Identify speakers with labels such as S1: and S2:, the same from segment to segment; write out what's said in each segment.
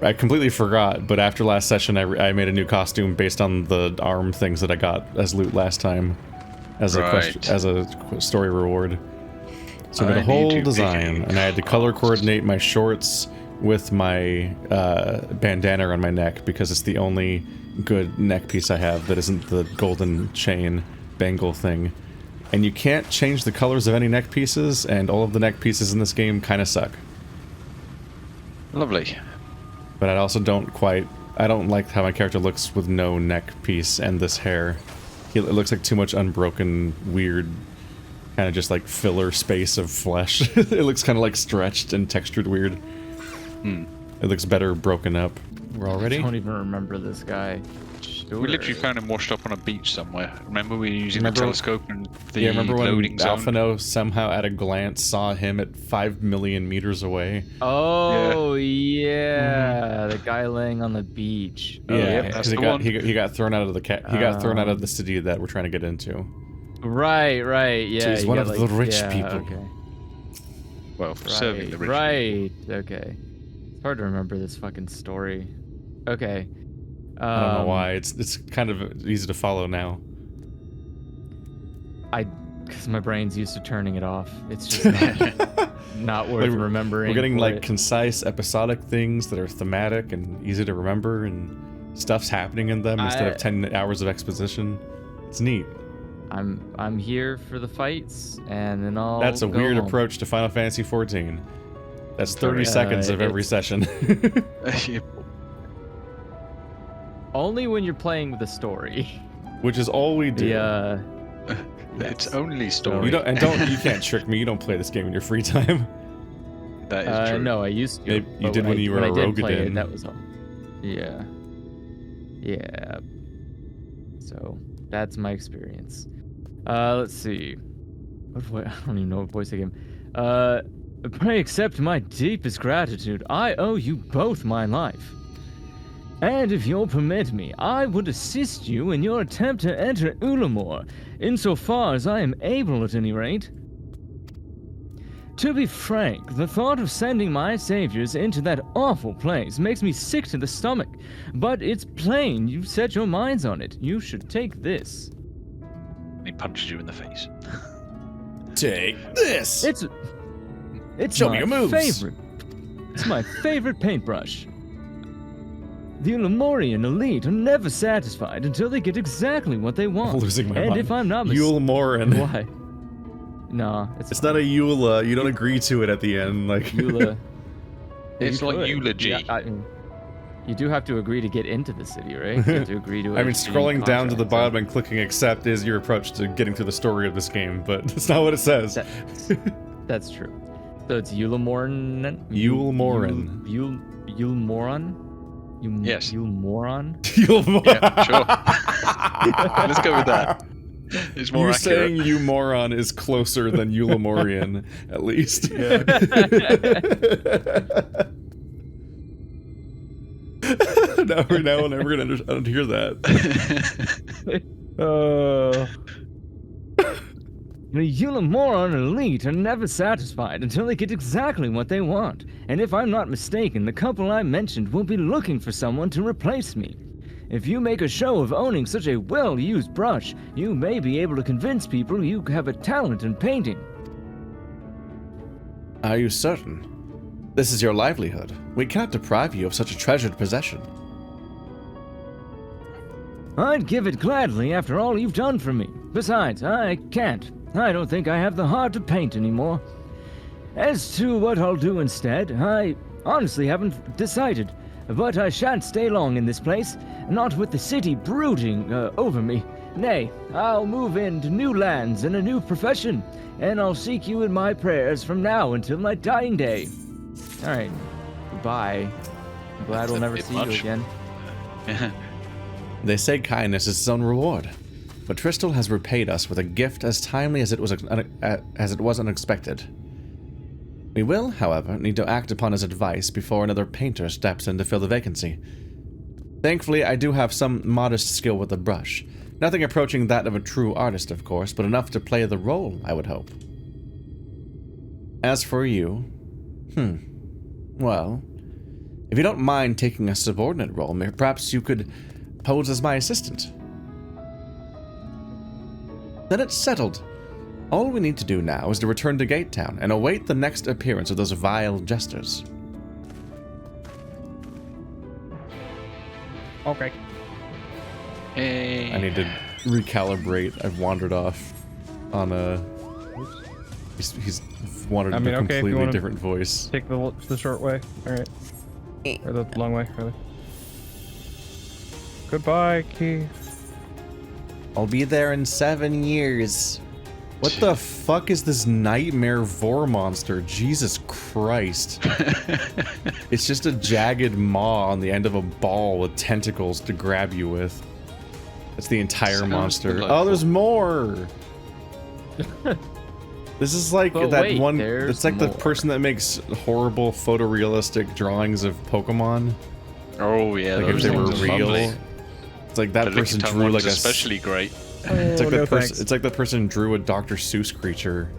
S1: I completely forgot, but after last session, I made a new costume based on the arm things that I got as loot last time, as a story reward. So I made a whole design, and I had to color coordinate my shorts with my bandana on my neck because it's the only good neck piece I have that isn't the golden chain bangle thing. And you can't change the colors of any neck pieces, and all of the neck pieces in this game kind of suck.
S2: Lovely.
S1: But I also I don't like how my character looks with no neck piece and this hair. It looks like too much unbroken, weird, kind of just like filler space of flesh. It looks kind of like stretched and textured weird. It looks better broken up. We're all ready?
S3: I don't even remember this guy. Sure.
S2: We literally found him washed up on a beach somewhere. Remember we were using the telescope and the
S1: remember when
S2: loading zone?
S1: Alphino somehow at a glance saw him at 5 million meters away?
S3: Oh, yeah. The guy laying on the beach.
S1: Yeah,
S2: that's
S1: because
S2: the one.
S1: he got thrown out of the he got thrown out of the city that we're trying to get into.
S3: Right, yeah.
S1: He's one of the rich people.
S3: Okay.
S2: Well, serving the rich
S3: Right, okay. It's hard to remember this fucking story. Okay.
S1: I don't know why. It's kind of easy to follow now.
S3: Because my brain's used to turning it off. It's just not worth remembering.
S1: We're getting like concise episodic things that are thematic and easy to remember, and stuff's happening in them instead of 10 hours of exposition. It's neat.
S3: I'm here for the fights, and then I'll
S1: That's a
S3: go
S1: weird
S3: home.
S1: approach to Final Fantasy XIV. That's 30 seconds of every session.
S3: Only when you're playing with the story.
S1: Which is all we do.
S2: It's only story.
S1: You can't trick me. You don't play this game in your free time.
S2: That is true.
S3: No, I used to.
S1: You did when you were a Rogadin.
S3: That was all. Yeah. Yeah. So that's my experience. Let's see. I don't even know what voice I gave him. Pray accept my deepest gratitude. I owe you both my life. And if you'll permit me, I would assist you in your attempt to enter Eulmore, insofar as I am able at any rate. To be frank, the thought of sending my saviors into that awful place makes me sick to the stomach, but it's plain you've set your minds on it. You should take this.
S2: He punches you in the face.
S1: Take this!
S3: It's
S1: Show me your moves.
S3: It's my favorite paintbrush. The Eulmorian elite are never satisfied until they get exactly what they want.
S1: I'm losing my
S3: and
S1: mind.
S3: If I'm not
S1: Eulmoran.
S3: Why? No,
S1: it's not a Eula. You don't agree to it at the end, like
S3: Eula.
S2: It's like eulogy.
S3: Yeah, you do have to agree to get into the city, right? You have to agree to.
S1: I mean, scrolling down to the bottom and clicking accept is your approach to getting through the story of this game, but that's not what it says.
S3: That's true. So it's Eulmoran.
S1: Eulmoran.
S3: Eulmoran.
S2: Yes.
S3: Eulmoran?
S2: Yeah, sure. Let's go with that. It's more accurate.
S1: Saying you moron is closer than Eulmorian, at least.
S2: Yeah.
S1: now we're never gonna hear that.
S3: The Eulmoran elite are never satisfied until they get exactly what they want. And if I'm not mistaken, the couple I mentioned will be looking for someone to replace me. If you make a show of owning such a well-used brush, you may be able to convince people you have a talent in painting.
S1: Are you certain? This is your livelihood. We cannot deprive you of such a treasured possession.
S3: I'd give it gladly after all you've done for me. Besides, I can't. I don't think I have the heart to paint anymore. As to what I'll do instead, I honestly haven't decided. But I shan't stay long in this place, not with the city brooding over me. Nay, I'll move into new lands and a new profession, and I'll seek you in my prayers from now until my dying day. Alright, goodbye. I'm glad we'll never see you again.
S1: They say kindness is its own reward, but Tristal has repaid us with a gift as timely as it was unexpected. We will, however, need to act upon his advice before another painter steps in to fill the vacancy. Thankfully, I do have some modest skill with the brush. Nothing approaching that of a true artist, of course, but enough to play the role, I would hope. As for you... well... If you don't mind taking a subordinate role, perhaps you could pose as my assistant. Then it's settled. All we need to do now is to return to Gate Town and await the next appearance of those vile jesters.
S4: Okay.
S2: Hey.
S1: I need to recalibrate. I've wandered off on a... He's wandered a completely different voice.
S4: Take the short way. All right. Or the long way, rather. Goodbye, Keith.
S1: I'll be there in 7 years. What the fuck is this nightmare vor monster? Jesus Christ. It's just a jagged maw on the end of a ball with tentacles to grab you with. That's the entire monster.
S2: Delightful.
S1: Oh, there's more! This is like one... It's like the person that makes horrible photorealistic drawings of Pokemon.
S2: Oh yeah,
S1: like if they were real. It's like that person drew like a...
S2: especially great.
S1: It's like that person. It's like that person drew a Dr. Seuss creature.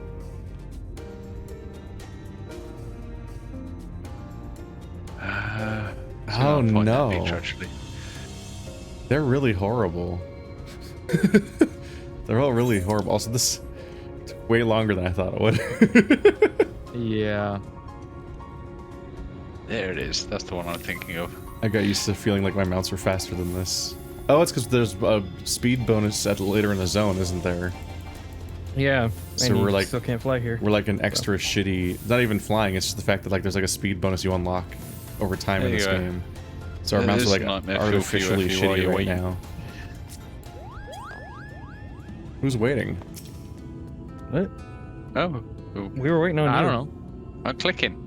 S1: Oh no!
S2: Actually.
S1: They're really horrible. They're all really horrible. Also, this took way longer than I thought it would.
S3: Yeah.
S2: There it is. That's the one I'm thinking of.
S1: I got used to feeling like my mounts were faster than this. Oh, it's because there's a speed bonus at later in the zone, isn't there?
S4: Yeah.
S1: So we're like,
S4: still can't fly here.
S1: We're like an extra shitty. It's not even flying. It's just the fact that like there's like a speed bonus you unlock over time in this game. So our mounts are like artificially shitty right now. Who's waiting?
S4: What?
S2: Oh.
S4: We were waiting on you.
S3: I don't know.
S2: I'm clicking.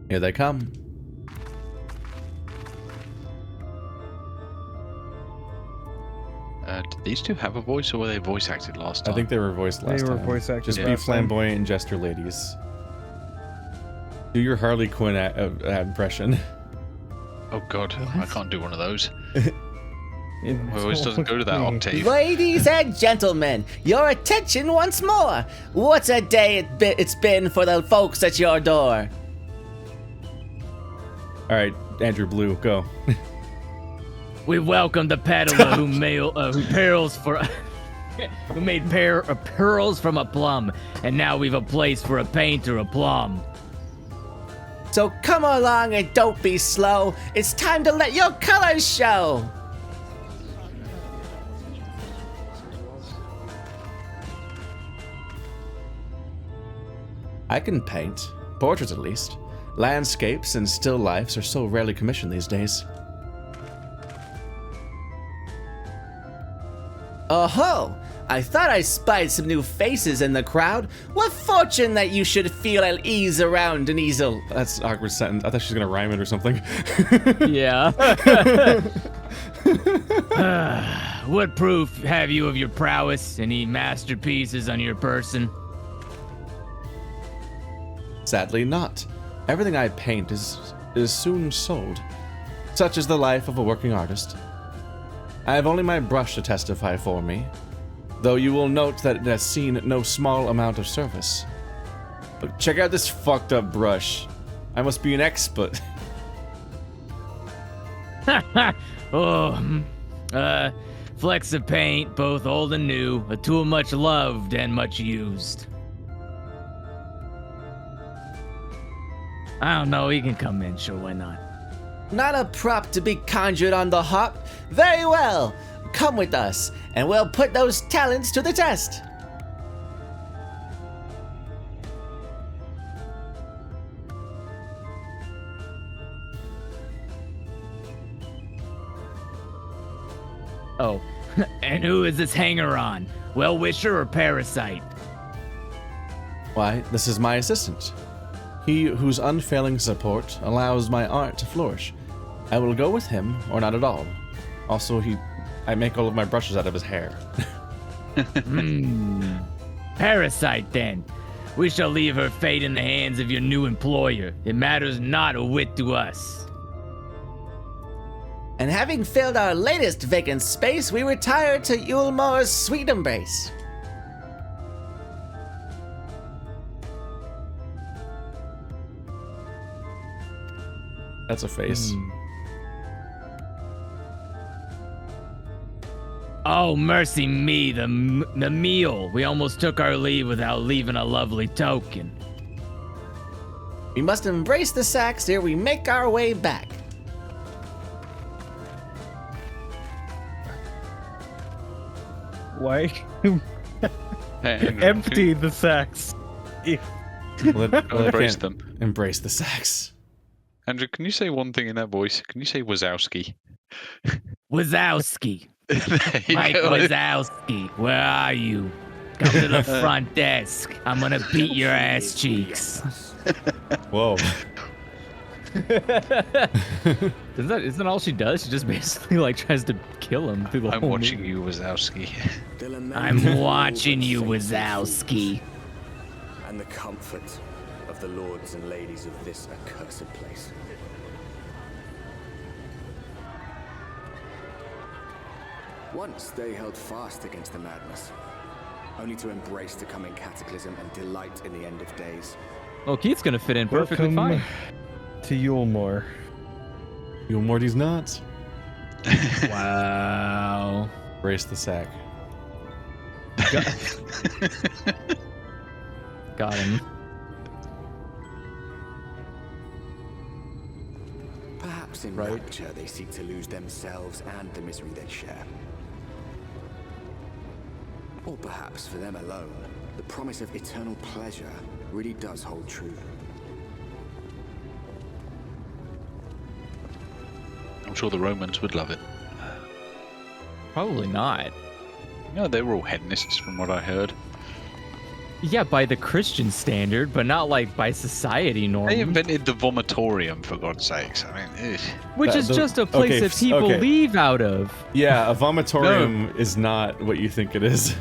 S1: Here they come.
S2: Did these two have a voice, or were they voice acted last time?
S1: I think they were voiced last time.
S4: They were voice acted.
S1: Just be flamboyant and jester ladies. Do your Harley Quinn impression.
S2: Oh god,
S4: What?
S2: I can't do one of those. My voice doesn't go to that octave.
S5: Ladies and gentlemen, your attention once more. What a day it's been for the folks at your door.
S1: All right, Andrew Blue, go.
S3: We welcome the peddler who made pearls from a plum, and now we've a place for a painter a plum.
S5: So come along and don't be slow. It's time to let your colors show.
S1: I can paint. Portraits, at least. Landscapes and still lifes are so rarely commissioned these days.
S5: Oh-ho! I thought I spied some new faces in the crowd. What fortune that you should feel at ease around an easel.
S1: That's an awkward sentence. I thought she was gonna rhyme it or something.
S3: Yeah. What proof have you of your prowess? Any masterpieces on your person?
S1: Sadly not. Everything I paint is soon sold. Such is the life of a working artist. I have only my brush to testify for me, though you will note that it has seen no small amount of service. But check out this fucked up brush. I must be an expert.
S3: Flecks of paint, both old and new, a tool much loved and much used. I don't know, he can come in, sure, why not?
S5: Not a prop to be conjured on the hop. Very well. Come with us, and we'll put those talents to the test.
S3: Oh, and who is this hanger-on? Well-wisher or parasite?
S1: Why, this is my assistant. He whose unfailing support allows my art to flourish. I will go with him, or not at all. Also, I make all of my brushes out of his hair.
S3: Parasite, then. We shall leave her fate in the hands of your new employer. It matters not a whit to us.
S5: And having filled our latest vacant space, we retire to Eulmore's sweet embrace.
S1: That's a face.
S3: Oh, mercy me, the meal. We almost took our leave without leaving a lovely token.
S5: We must embrace the sacks ere we make our way back.
S4: Why?
S2: Hey,
S4: Empty the sacks.
S2: Embrace them.
S1: Embrace the sacks.
S2: Andrew, can you say one thing in that voice? Can you say Wazowski?
S3: Wazowski.
S2: There you
S3: Mike
S2: go.
S3: Wazowski, where are you? Come to the front desk. I'm gonna beat your ass cheeks.
S1: Whoa.
S3: Isn't all she does? She just basically like tries to kill him through the
S2: I'm
S3: whole
S2: watching
S3: movie.
S2: you, Wazowski.
S3: I'm watching you, Wazowski.
S6: And the comfort of the lords and ladies of this accursed place. Once they held fast against the madness, only to embrace the coming cataclysm and delight in the end of days.
S3: Oh, Keith's gonna fit in perfectly
S4: Welcome
S3: fine.
S4: to Eulmore.
S1: Eulmore these nuts.
S3: Wow.
S1: Embrace the sack.
S3: Got him.
S6: Perhaps in rapture they seek to lose themselves and the misery they share. Or perhaps for them alone, the promise of eternal pleasure really does hold true.
S2: I'm sure the Romans would love it.
S3: Probably not.
S2: No, they were all hedonists from what I heard.
S3: Yeah, by the Christian standard, but not like by society norms.
S2: They invented the vomitorium, for God's sakes. I mean,
S3: Which is just a place
S1: okay,
S3: that people leave out of.
S1: Yeah, a vomitorium is not what you think it is.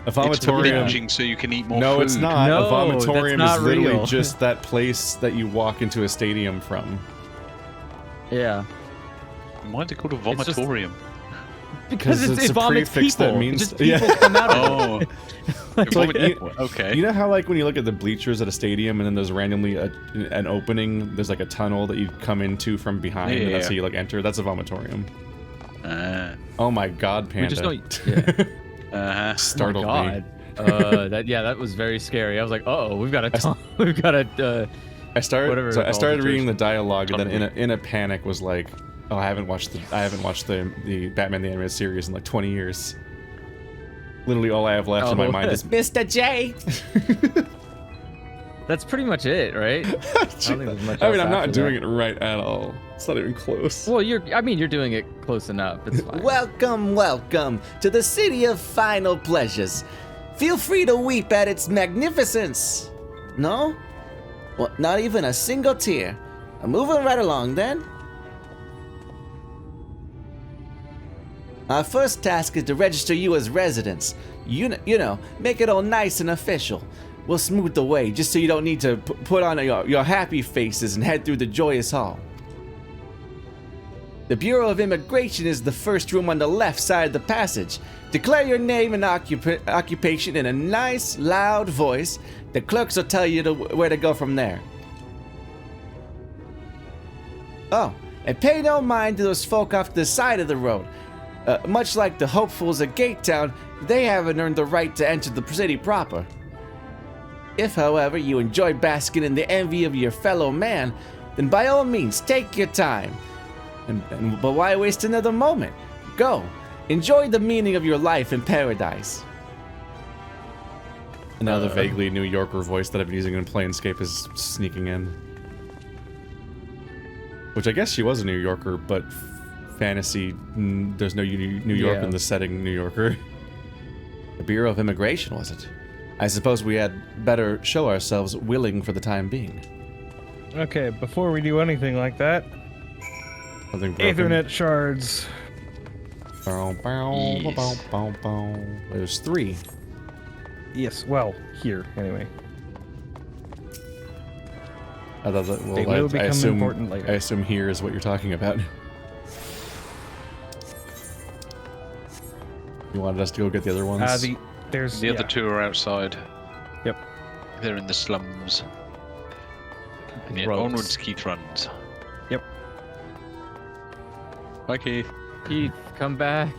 S1: A
S2: it's
S1: vomitorium.
S2: binging so you can eat more
S1: No,
S2: food.
S1: it's not.
S3: No,
S1: a vomitorium
S3: that's
S1: is
S3: not
S1: literally
S3: real.
S1: just that place that you walk into a stadium from.
S3: Yeah.
S2: Why is it called a
S3: It's just-
S2: vomitorium?
S3: Because
S1: it's
S3: it
S1: a
S3: vomits
S1: prefix
S3: people.
S1: that means-
S3: Just people come out of it.
S2: Oh,
S1: like,
S2: okay.
S1: You know how like when you look at the bleachers at a stadium and then there's randomly an opening, there's like a tunnel that you come into from behind, and that's
S2: Yeah.
S1: how you like enter. That's a vomitorium.
S2: Uh
S1: Oh my God, Panda!
S3: We just don't. Yeah.
S2: huh.
S1: Startled
S3: Oh
S1: me.
S3: my God. That was very scary. I was like, oh, we've got a
S1: I started.
S3: whatever
S1: So I
S3: it's
S1: started
S3: called,
S1: reading the
S3: church.
S1: dialogue, and then in a panic was like, oh, I haven't watched the Batman the Animated Series in like 20 years. Literally, all I have left in my mind is
S5: Mr. J!
S3: That's pretty much it, right? I don't think there's much
S1: I mean,
S3: else
S1: I'm not
S3: after
S1: doing
S3: that.
S1: it right at all. It's not even close.
S3: Well, you're doing it close enough. It's fine.
S5: Welcome, welcome to the city of final pleasures. Feel free to weep at its magnificence. No? Well, not even a single tear. I'm moving right along then. Our first task is to register you as residents. You know, make it all nice and official. We'll smooth the way just so you don't need to put on your happy faces and head through the joyous hall. The Bureau of Immigration is the first room on the left side of the passage. Declare your name and occupation in a nice, loud voice. The clerks will tell you where to go from there. Oh, and pay no mind to those folk off to the side of the road. Much like the hopefuls at Gate Town, they haven't earned the right to enter the city proper. If, however, you enjoy basking in the envy of your fellow man, then by all means, take your time. But why waste another moment? Go. Enjoy the meaning of your life in paradise.
S1: Now the vaguely New Yorker voice that I've been using in Planescape is sneaking in. Which I guess she was a New Yorker, but fantasy, there's no New York in the setting New Yorker. The Bureau of Immigration, was it? I suppose we had better show ourselves willing for the time being.
S4: Okay, before we do anything like that,
S1: Something broken.
S4: Ethernet shards.
S1: There's 3.
S4: Yes, well, here, anyway.
S1: I thought that,
S4: They will become important later.
S1: I assume here is what you're talking about. You wanted us to go get the other ones?
S2: The other two are outside.
S4: Yep.
S2: They're in the slums. And yet
S3: Gross.
S2: onwards Keith runs.
S4: Yep.
S2: Bye, Keith.
S3: Keith, come back.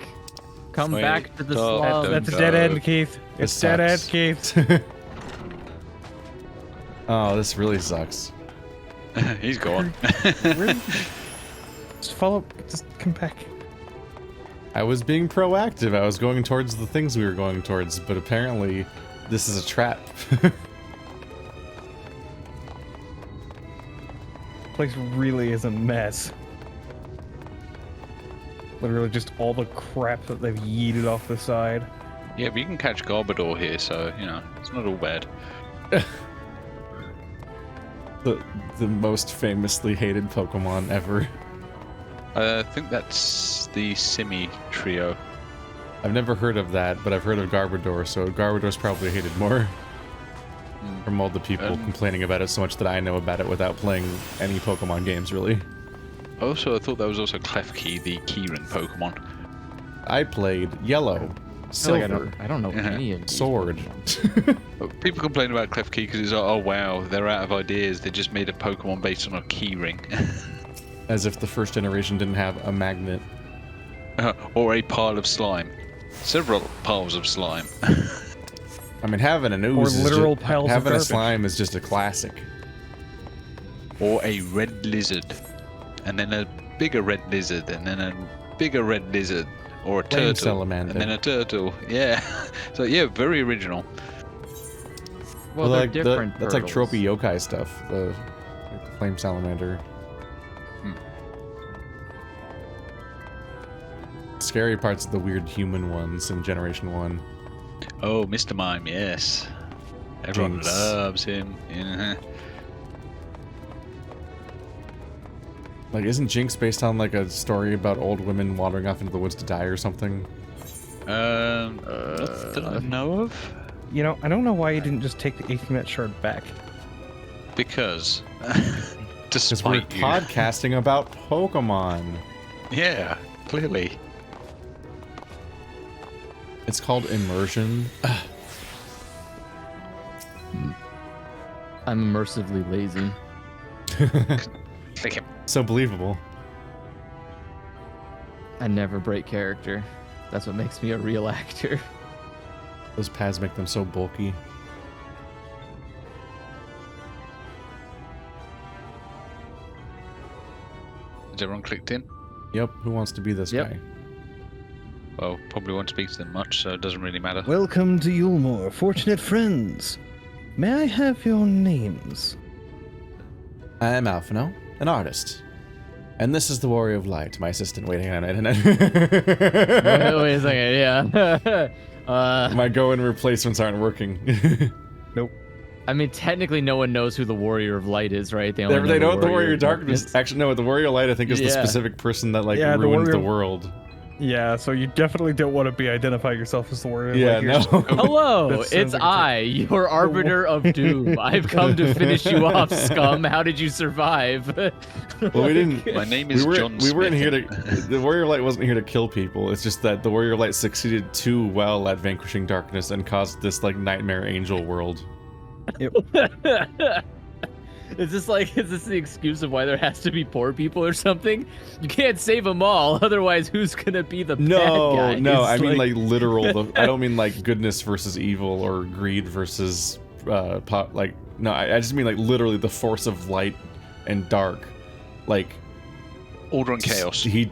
S3: Come
S2: Wait,
S3: back to the
S2: stop.
S3: slum.
S4: That's a
S2: Don't
S4: dead
S2: go.
S4: end, Keith.
S1: This
S4: It's dead end,
S1: sucks.
S4: Keith.
S1: Oh, this really sucks.
S2: He's gone.
S4: Just follow. Just come back.
S1: I was being proactive. I was going towards the things we were going towards, but apparently this is a trap.
S4: Place really is a mess. Literally just all the crap that they've yeeted off the side.
S2: Yeah, but you can catch Garbodor here, so, you know, it's not all bad.
S1: The most famously hated Pokemon ever.
S2: I think that's the Simi trio.
S1: I've never heard of that, but I've heard of Garbodor, so Garbodor's probably hated more. From all the people complaining about it so much that I know about it without playing any Pokemon games, really.
S2: Also, I thought that was also Klefki, the keyring Pokemon.
S1: I played Yellow,
S3: I
S1: Silver,
S3: don't know any of these.
S1: Sword.
S2: People complain about Klefki because it's like, oh wow, they're out of ideas. They just made a Pokemon based on a keyring.
S1: As if the first generation didn't have a magnet.
S2: Or a pile of slime. Several piles of slime.
S1: I mean, having an ooze
S4: Or
S1: is
S4: literal
S1: just,
S4: piles of
S1: having a
S4: garbage.
S1: slime is just a classic.
S2: Or a red lizard. And then a bigger red lizard. And then a bigger red lizard. Or a
S1: Flame
S2: turtle.
S1: salamander.
S2: And then a turtle. Yeah. So yeah, very original.
S3: Well, they're
S1: like
S3: different.
S1: that's like
S3: turtles.
S1: tropey yokai stuff. The flame salamander. Scary parts of the weird human ones in Generation 1.
S2: Oh, Mr. Mime, yes. Everyone
S1: Jinx.
S2: loves him. Yeah.
S1: Like, isn't Jinx based on like a story about old women wandering off into the woods to die or something?
S2: Not that I know of.
S4: You know, I don't know why you didn't just take the Aethernet shard back.
S2: Because.
S1: Because we're
S2: Despite you.
S1: podcasting about Pokemon.
S2: Yeah, clearly.
S1: It's called immersion.
S3: I'm immersively lazy.
S2: Click him.
S1: So believable.
S3: I never break character. That's what makes me a real actor.
S1: Those pads make them so bulky.
S2: Has everyone clicked in?
S1: Yep, who wants to be this
S3: Yep.
S1: guy?
S2: Well, probably won't speak to them much, so it doesn't really matter.
S4: Welcome to Eulmore, fortunate friends. May I have your names?
S5: I am Alphino, an artist. And this is the Warrior of Light, my assistant. Wait, hang on.
S3: Wait a second, yeah.
S1: My go and replacements aren't working.
S4: Nope.
S3: I mean, technically, no one knows who the Warrior of Light is, right? They only
S1: They
S3: know
S1: know the Warrior of Darkness. Actually, no, the Warrior of Light I think is the
S3: Yeah.
S1: specific person that like
S4: Yeah, the
S1: ruins the
S4: Warrior-
S1: world.
S4: Yeah, so you definitely don't want to be identify yourself as the warrior.
S1: Yeah,
S4: like, you're
S1: no.
S4: just-
S3: Hello,
S4: That sounds
S3: it's
S4: like a
S3: I, your arbiter of doom. I've come to finish you off, scum. How did you survive?
S1: Well, we didn't.
S2: My name is John
S1: We weren't here
S2: Smith.
S1: to. The Warrior of Light wasn't here to kill people. It's just that the Warrior of Light succeeded too well at vanquishing darkness and caused this like nightmare angel world.
S3: Is this the excuse of why there has to be poor people or something? You can't save them all, otherwise who's gonna be the bad guy?
S1: No, I
S3: It's
S1: mean like literal. I don't mean like goodness versus evil or greed versus like no. I just mean like literally the force of light and dark, like
S2: Order and chaos.
S1: He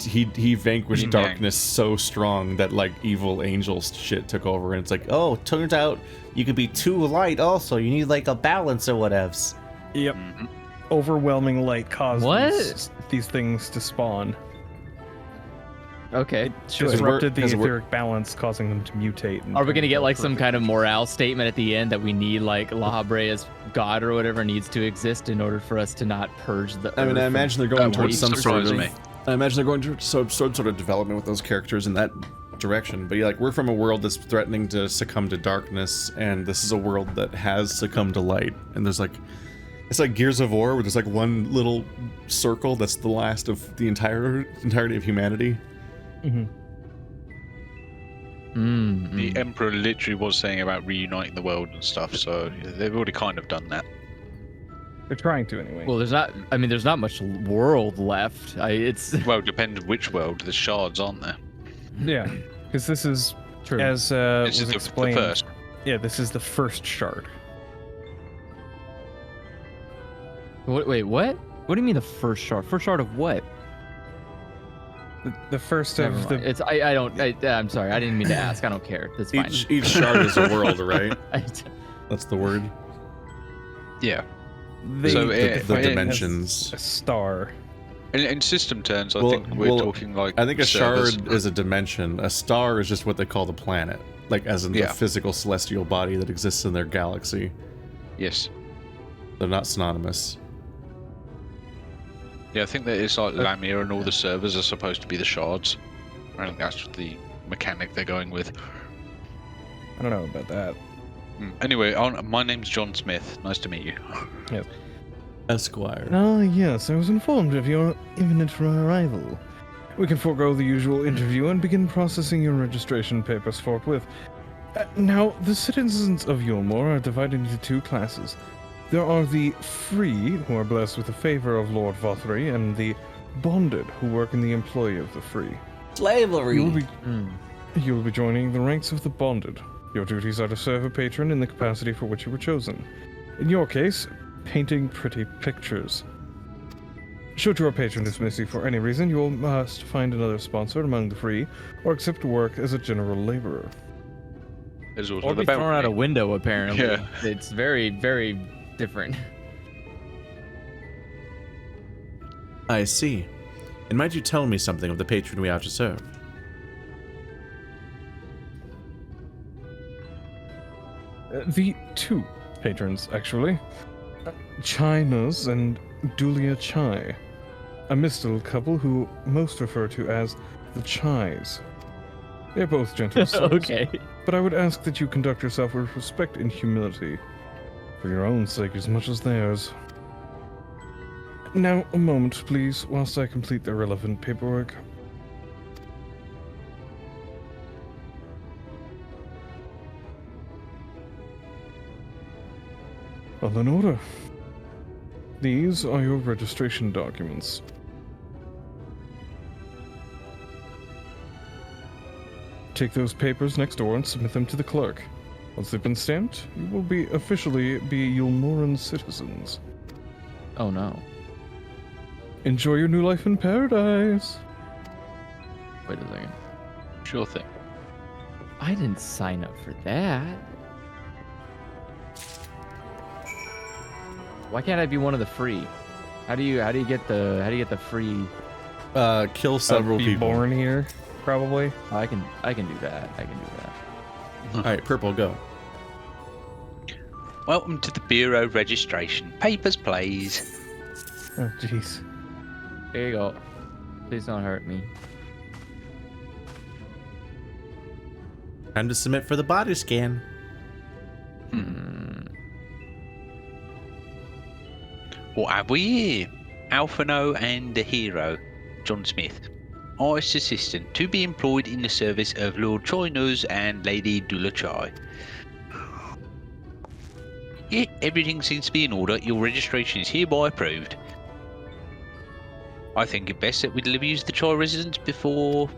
S1: vanquished
S2: Yin yang.
S1: darkness so strong that like evil angel shit took over, and it's like,
S5: Oh, turns out you could be too light also. You need like a balance or whatevs.
S4: Yep.
S2: Mhm.
S4: Overwhelming light caused
S3: What?
S4: these things to spawn.
S3: Okay, sure.
S4: Disrupted the
S1: 'cause we're-
S4: etheric balance, causing them to mutate. and
S3: Are we
S4: turn
S3: gonna get
S4: into
S3: like some
S4: perfect
S3: kind of
S4: beings.
S3: morale statement at the end that we need like La Habrea's god or whatever needs to exist in order for us to not purge the
S1: I mean,
S3: earth
S1: I
S3: and-
S1: imagine they're going towards some
S2: wouldn't
S1: sort of.
S2: surprise me.
S1: I imagine they're going to some sort of development with those characters in that direction. But yeah, like we're from a world that's threatening to succumb to darkness, and this is a world that has succumbed to light. And there's like, it's like Gears of War, where there's like one little circle that's the last of the entirety of humanity.
S4: Mhm.
S2: The Emperor literally was saying about reuniting the world and stuff, so they've already kind of done that.
S7: They're trying to anyway.
S3: Well, there's not much world left.
S2: Well, depends which world. There's shards, aren't there?
S7: Yeah, because this is,
S3: True.
S7: as
S2: This
S7: was
S2: is the
S7: explained.
S2: first.
S7: Yeah, this is the first shard.
S3: Wait, what? What do you mean the first shard? First shard of what?
S7: The first
S3: Never
S7: of
S3: mind.
S7: the.
S3: It's I'm sorry. I didn't mean to ask. I don't care. That's fine.
S1: Each shard is a world, right? That's the word.
S2: Yeah.
S7: So
S1: the dimensions.
S7: A star.
S2: In system terms, I
S1: Well-
S2: think we're
S1: well,
S2: talking like.
S1: I think a
S2: servers.
S1: shard is a dimension. A star is just what they call the planet, like as in the
S2: Yeah.
S1: physical celestial body that exists in their galaxy.
S2: Yes.
S1: They're not synonymous.
S2: Yeah, I think that it's like Lamia and all the servers are supposed to be the shards. I think that's the mechanic they're going with.
S7: I don't know about that.
S2: Anyway, my name's John Smith. Nice to meet you.
S1: Esquire.
S4: Ah, yes, I was informed of your imminent arrival. We can forego the usual interview and begin processing your registration papers forthwith. Now, the citizens of Eulmore are divided into two classes. There are the free, who are blessed with the favor of Lord Vauthry, and the bonded, who work in the employ of the free.
S5: Slavery.
S4: You will be joining the ranks of the bonded. Your duties are to serve a patron in the capacity for which you were chosen. In your case, painting pretty pictures. Should your patron dismiss you for any reason, you must find another sponsor among the free, or accept work as a general laborer.
S2: There's also
S3: Or
S2: the
S3: be thrown out a
S2: balcony.
S3: window, apparently.
S2: Yeah.
S3: It's very, very different.
S1: I see. And might you tell me something of the patron we are to serve?
S4: The two patrons, actually. China's and Dulia Chai. A mystical couple who most refer to as the Chais. They're both gentle souls.
S3: Okay.
S4: But I would ask that you conduct yourself with respect and humility, for your own sake as much as theirs. Now, a moment, please, whilst I complete the relevant paperwork. All in order. These are your registration documents. Take those papers next door and submit them to the clerk. Once they've been stamped, you will officially be Eulmoran citizens.
S3: Oh no.
S4: Enjoy your new life in paradise.
S3: Wait a second.
S2: Sure thing.
S3: I didn't sign up for that. Why can't I be one of the free? How do you get the free?
S1: Kill several
S7: Be
S1: people.
S7: born here, probably.
S3: Oh, I can do that.
S1: Alright, Purple, go.
S8: Welcome to the Bureau registration. Papers, please.
S7: Oh, jeez.
S3: Here you go. Please don't hurt me.
S1: Time to submit for the body scan.
S8: What have we here? Alphano and the hero, John Smith. Artist assistant to be employed in the service of Lord Choinuz and Lady Dulachai. Yeah, everything seems to be in order. Your registration is hereby approved. I think it best that we deliver you to the Chai residence before...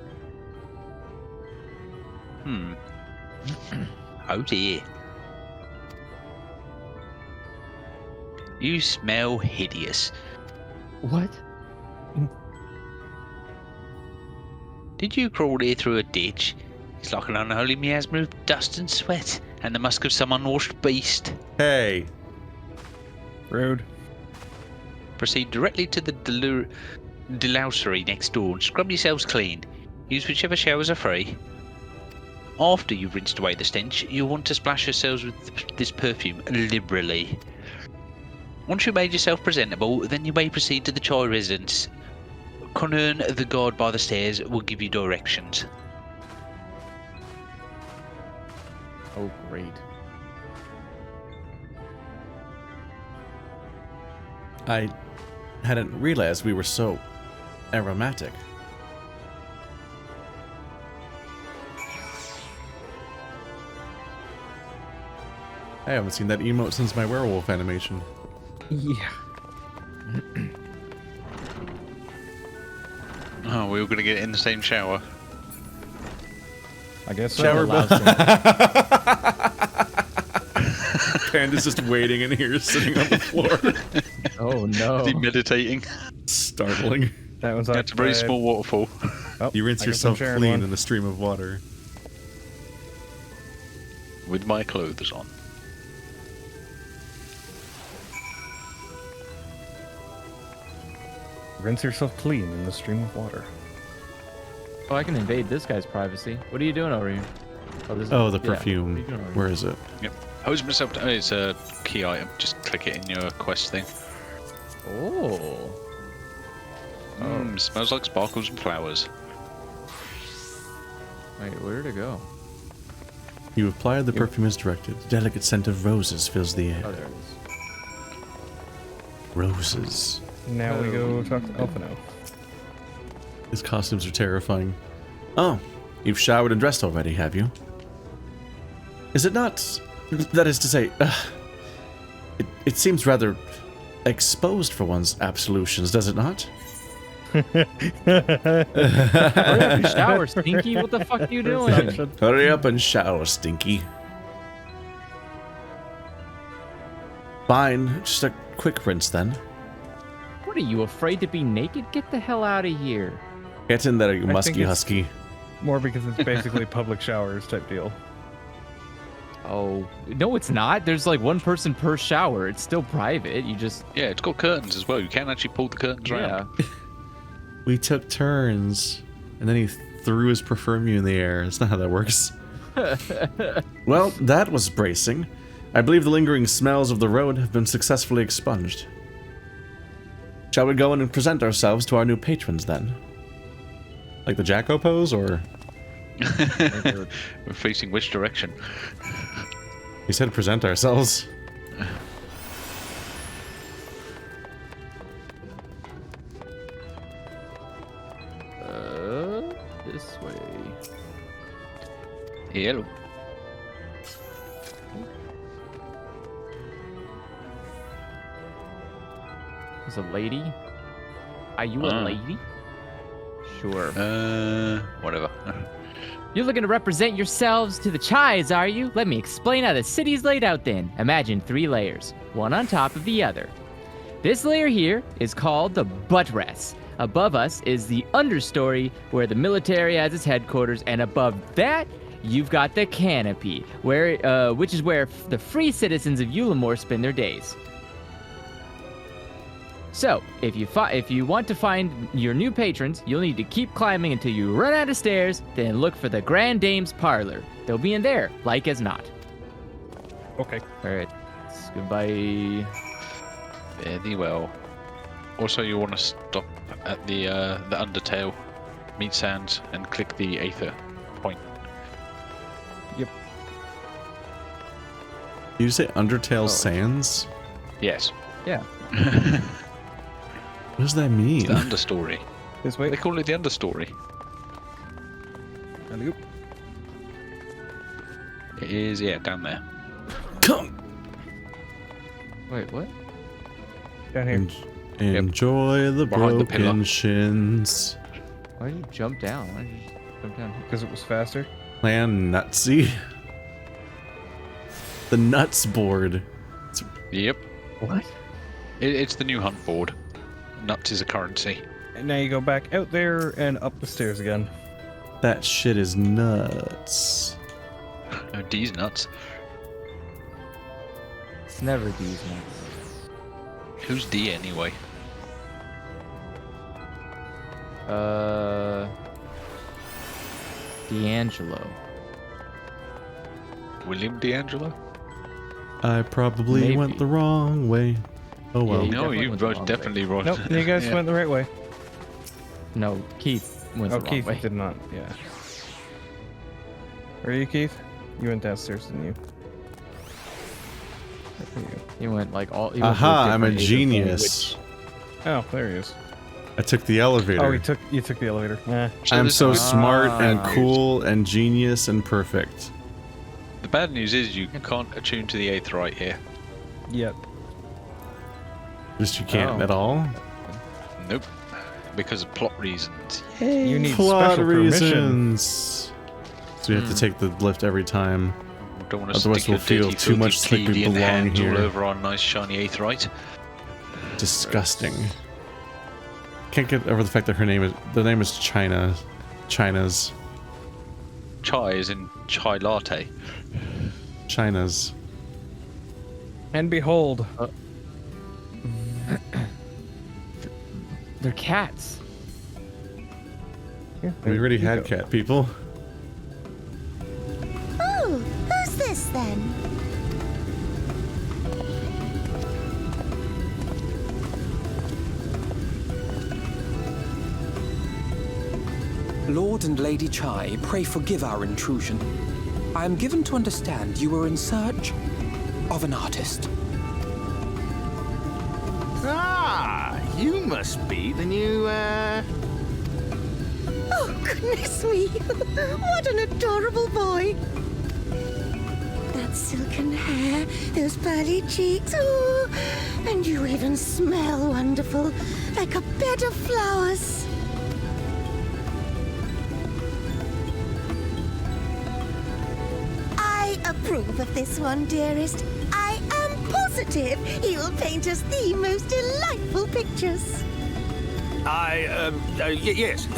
S8: Oh dear. You smell hideous.
S3: What?
S8: Did you crawl here through a ditch? It's like an unholy miasma of dust and sweat, and the musk of some unwashed beast.
S1: Hey.
S7: Rude.
S8: Proceed directly to the delousery next door and scrub yourselves clean. Use whichever showers are free. After you've rinsed away the stench, you'll want to splash yourselves with this perfume liberally. Once you've made yourself presentable, then you may proceed to the Chai residence. Conern, the guard by the stairs, will give you directions.
S3: Oh great.
S1: I hadn't realized we were so aromatic. I haven't seen that emote since my werewolf animation.
S7: Yeah.
S2: Oh, we were gonna get in the same shower.
S7: I guess so.
S1: Shower
S3: Allows
S1: bell.
S3: them-
S1: Panda's just waiting in here, sitting on the floor.
S3: Oh no.
S2: Is he meditating?
S1: Startling.
S7: That one's
S2: That's a very
S7: occupied.
S2: small waterfall.
S7: Oh,
S1: You rinse
S7: I guess I'm
S1: yourself
S7: sharing
S1: clean
S7: one.
S1: in the stream of water.
S2: With my clothes on.
S7: Rinse yourself clean in the stream of water.
S3: Oh, I can invade this guy's privacy. What are you doing over here? This
S1: Oh, the
S3: yeah.
S1: perfume.
S3: What are you doing over
S1: Where
S3: here?
S1: is it?
S2: Yep. Hose myself down. It's a key item. Just click it in your quest thing.
S3: Oh.
S2: Smells like sparkles and flowers.
S3: Wait, where'd it go?
S1: You apply the perfume as directed. The delicate scent of roses fills the air.
S3: Oh, there it is.
S1: Roses.
S7: Now we go talk to Elfino.
S1: His costumes are terrifying. Oh, you've showered and dressed already, have you? Is it not? That is to say, it seems rather exposed for one's absolutions, does it not?
S3: Hurry up and shower, Stinky. What the fuck are you doing?
S1: Hurry up and shower, Stinky. Fine, just a quick rinse then.
S3: What are you, afraid to be naked? Get the hell out of here.
S1: Get in there, you
S7: I think
S1: musky
S7: it's-
S1: husky.
S7: More because it's basically public showers type deal.
S3: Oh, no, it's not. There's like one person per shower. It's still private. You just,
S2: Yeah, it's got curtains as well. You can actually pull the curtains
S3: yeah.
S2: around.
S1: We took turns, and then he threw his perfume in the air. That's not how that works. Well, that was bracing. I believe the lingering smells of the road have been successfully expunged. Shall we go in and present ourselves to our new patrons then? Like the Jacko pose, or?
S2: We're facing which direction?
S1: He said present ourselves.
S3: This way.
S2: Hello.
S3: There's a lady. Are you a lady? Sure.
S2: Whatever.
S3: You're looking to represent yourselves to the Chais, are you? Let me explain how the city's laid out then. Imagine 3 layers, one on top of the other. This layer here is called the buttress. Above us is the understory, where the military has its headquarters, and above that, you've got the canopy, which is where the free citizens of Eulmore spend their days. So, if you want to find your new patrons, you'll need to keep climbing until you run out of stairs, then look for the Grand Dame's parlor. They'll be in there, like as not.
S7: Okay.
S3: Alright, goodbye.
S2: Very well. Also, you want to stop at the Undertale meat sands and click the Aether point.
S1: Did you say Undertale
S3: Oh.
S1: Sands?
S2: Yes.
S3: Yeah.
S1: What does that mean?
S2: The understory.
S7: This way.
S2: They call it the understory.
S7: Alley-oop.
S2: It is, yeah, down there.
S1: Come!
S3: Wait, what?
S7: Down here.
S1: Enjoy the
S2: Behind the
S1: broken
S2: pillar.
S1: shins.
S3: Why did you jump down? Why did you just jump down here?
S7: Because it was faster.
S1: Plan nutsy. The nuts board.
S2: Yep.
S3: What?
S2: It's the new hunt board. Nuts is a currency.
S7: And now you go back out there and up the stairs again.
S1: That shit is nuts.
S2: No, D's nuts.
S3: It's never these nuts.
S2: Who's D anyway?
S3: D'Angelo.
S2: William D'Angelo?
S1: I probably
S3: Maybe.
S1: went the wrong way. Oh well.
S3: You
S2: No,
S3: definitely
S2: you
S3: went the wrong way.
S2: definitely wrong.
S7: Nope, you guys
S2: Yeah.
S7: went the right way.
S3: No, Keith went
S7: Oh,
S3: the wrong
S7: Keith
S3: way.
S7: did not. Yeah. Where are you, Keith? You went downstairs, didn't you? Where are you?
S3: He went like all. He went to
S1: Aha, I'm a
S3: different
S1: genius.
S7: Oh, there he is.
S1: I took the elevator.
S7: Oh, you took the elevator.
S2: So
S1: I'm
S2: this
S1: so
S2: is-
S1: smart and
S3: Ah.
S1: cool and genius and perfect.
S2: The bad news is you can't attune to the Aetheryte here.
S7: Yep.
S1: Just you can't at all?
S2: Nope. Because of plot reasons.
S7: You need
S1: Plot
S7: special permission.
S1: reasons. So you have to take the lift every time.
S2: Don't want to
S1: Otherwise
S2: stick your
S1: we'll feel
S2: dirty,
S1: too much
S2: filthy
S1: like we
S2: plebeian
S1: belong
S2: hands all
S1: here.
S2: over our nice shiny Aetheryte.
S1: Disgusting. Can't get over the fact that her name is China. China's.
S2: Chai is in chai latte.
S1: China's.
S7: And behold,
S3: They're cats.
S7: yeah,
S1: We already
S7: there you
S1: had
S7: go.
S1: cat people.
S9: Oh, who's this then?
S10: Lord and Lady Chai, pray forgive our intrusion. I am given to understand you were in search of an artist.
S11: Ah, you must be the new,
S9: Oh, goodness me! What an adorable boy! That silken hair, those pearly cheeks, oh, and you even smell wonderful, like a bed of flowers. I approve of this one, dearest. I am positive he will paint us the most delightful pictures.
S11: yes.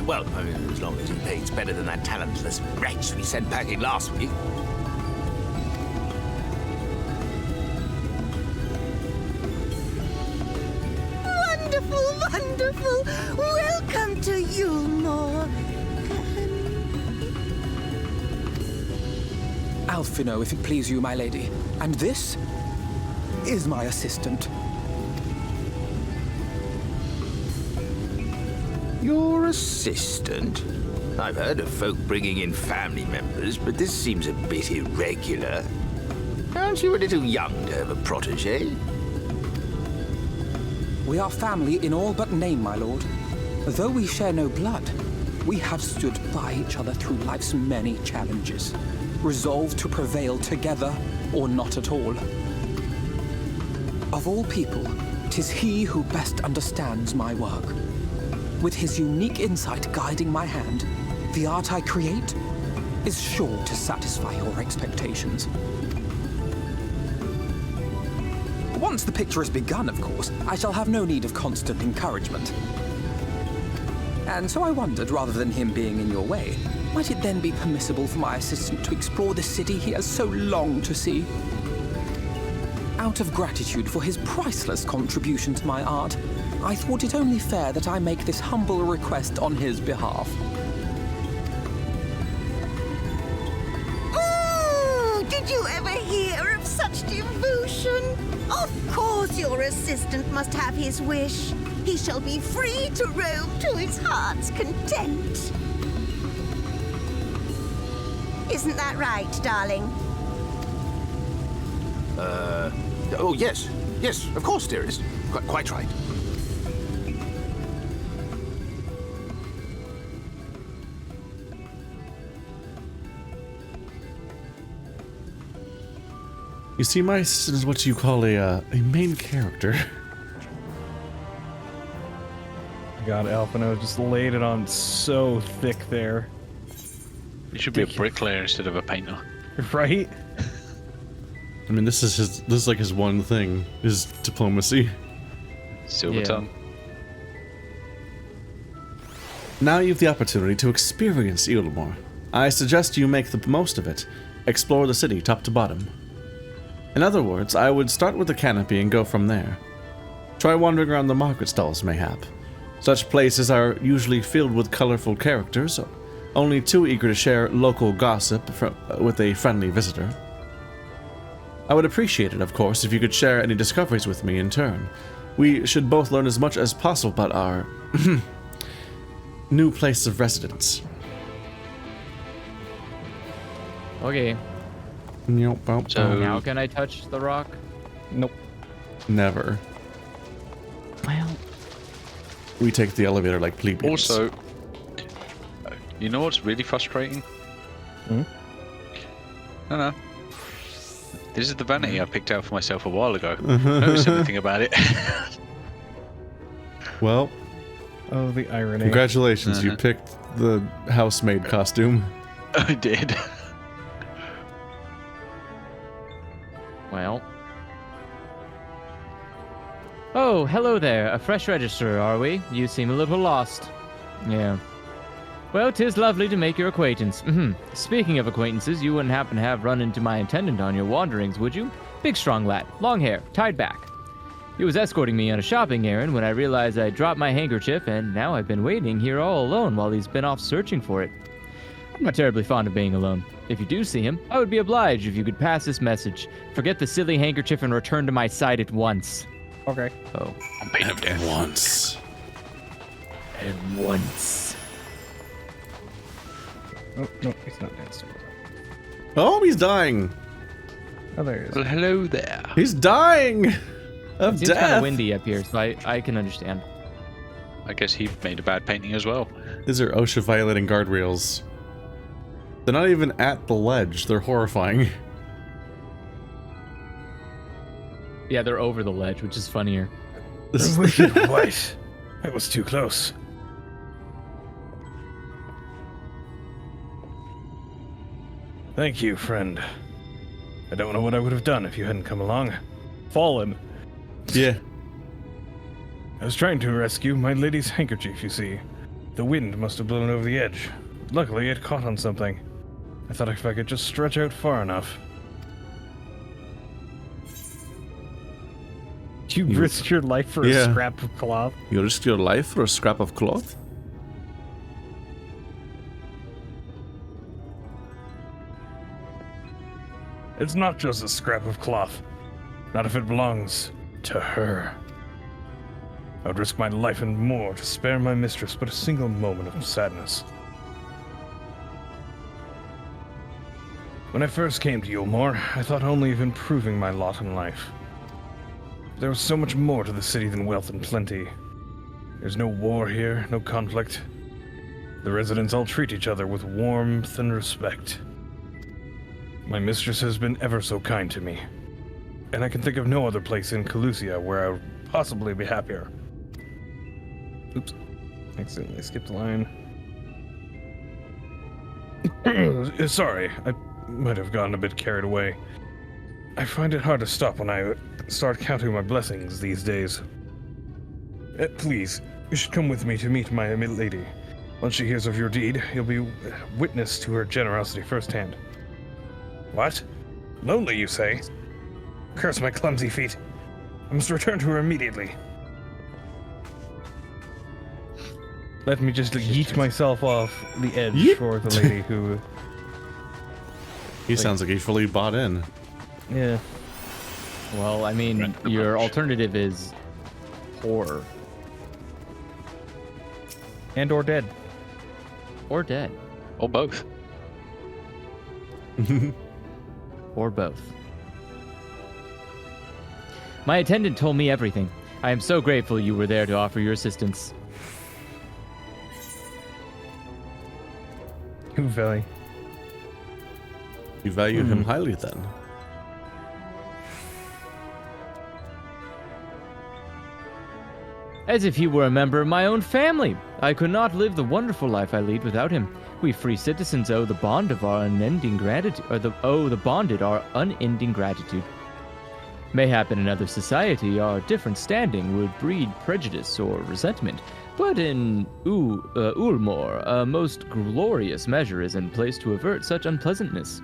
S11: Well, as long as he paints better than that talentless wretch we sent packing last week.
S9: Wonderful, wonderful! Welcome to Eulmore.
S10: Alphino, if it please you, my lady. And this is my assistant.
S11: Your assistant? I've heard of folk bringing in family members, but this seems a bit irregular. Aren't you a little young to have a protege?
S10: We are family in all but name, my lord. Though we share no blood, we have stood by each other through life's many challenges, resolved to prevail together or not at all. Of all people, 'tis he who best understands my work. With his unique insight guiding my hand, the art I create is sure to satisfy your expectations. Once the picture is begun, of course, I shall have no need of constant encouragement. And so I wondered, rather than him being in your way, might it then be permissible for my assistant to explore the city he has so longed to see? Out of gratitude for his priceless contribution to my art, I thought it only fair that I make this humble request on his behalf.
S9: Did you ever hear of such devotion? Of course your assistant must have his wish. He shall be free to roam to his heart's content. Isn't that right, darling?
S11: Oh, yes. Yes, of course, dearest. Quite right.
S1: You see, my assistant is what you call a main character.
S7: God, Alphino just laid it on so thick there.
S2: You should be a bricklayer instead of a painter.
S7: Right?
S1: I mean, this is like his one thing, is diplomacy.
S2: Silver tongue.
S1: Now you have the opportunity to experience Eulmore. I suggest you make the most of it. Explore the city top to bottom. In other words, I would start with the canopy and go from there. Try wandering around the market stalls, mayhap. Such places are usually filled with colorful characters, only too eager to share local gossip with a friendly visitor. I would appreciate it, of course, if you could share any discoveries with me in turn. We should both learn as much as possible about our new place of residence.
S3: Okay.
S2: So
S3: Now can I touch the rock?
S7: Nope.
S1: Never.
S3: Well,
S1: We take the elevator like plebeians.
S2: also, you know what's really frustrating? No. This is the vanity I picked out for myself a while ago. Notice anything about it?
S1: Well,
S7: Oh, the irony.
S1: congratulations, you picked the housemaid costume.
S2: I did.
S3: Well. Oh, hello there. A fresh register, are we? You seem a little lost. Yeah. Well, 'tis lovely to make your acquaintance. Speaking of acquaintances, you wouldn't happen to have run into my attendant on your wanderings, would you? Big strong lad, long hair, tied back. He was escorting me on a shopping errand when I realized I dropped my handkerchief, and now I've been waiting here all alone while he's been off searching for it. I'm not terribly fond of being alone. If you do see him, I would be obliged if you could pass this message. Forget the silly handkerchief and return to my side at once.
S7: Okay.
S3: Oh.
S2: On pain of death.
S1: Once.
S3: At once.
S7: Oh, no, he's not downstairs.
S1: Oh, he's dying.
S7: Oh, there he is.
S2: Well, hello there.
S1: He's dying of
S3: It seems kind
S1: death.
S3: of windy up here, so I can understand.
S2: I guess he made a bad painting as well.
S1: These are OSHA violating guardrails. They're not even at the ledge. They're horrifying.
S3: Yeah, they're over the ledge, which is funnier.
S1: This is
S7: Wicked white. That was too close. Thank you, friend. I don't know what I would have done if you hadn't come along. Fallen.
S1: Yeah.
S7: I was trying to rescue my lady's handkerchief, you see. The wind must have blown over the edge. Luckily, it caught on something. I thought if I could just stretch out far enough. You risk your life for a scrap of cloth?
S1: You risk your life for a scrap of cloth?
S7: It's not just a scrap of cloth. Not if it belongs to her. I would risk my life and more to spare my mistress but a single moment of sadness. When I first came to Eulmore, I thought only of improving my lot in life. There was so much more to the city than wealth and plenty. There's no war here, no conflict. The residents all treat each other with warmth and respect. My mistress has been ever so kind to me, and I can think of no other place in Calusia where I would possibly be happier. Oops. Accidentally skipped a line. Sorry, I might have gotten a bit carried away. I find it hard to stop when I start counting my blessings these days. Please, you should come with me to meet my lady. Once she hears of your deed, you'll be witness to her generosity firsthand. What? Lonely, you say? Curse my clumsy feet. I must return to her immediately. Let me just yeet myself off the edge for the lady who...
S1: He sounds like he fully bought in.
S7: Yeah.
S3: Well, I mean, your alternative is poor.
S7: And or dead.
S3: Or dead.
S2: Or both.
S3: Or both. My attendant told me everything. I am so grateful you were there to offer your assistance.
S7: You value.
S1: You value him highly then.
S3: As if he were a member of my own family. I could not live the wonderful life I lead without him. We free citizens owe the bond of our unending gratitude, or the bonded our unending gratitude. Mayhap in another society, our different standing would breed prejudice or resentment, but in Eulmore, a most glorious measure is in place to avert such unpleasantness.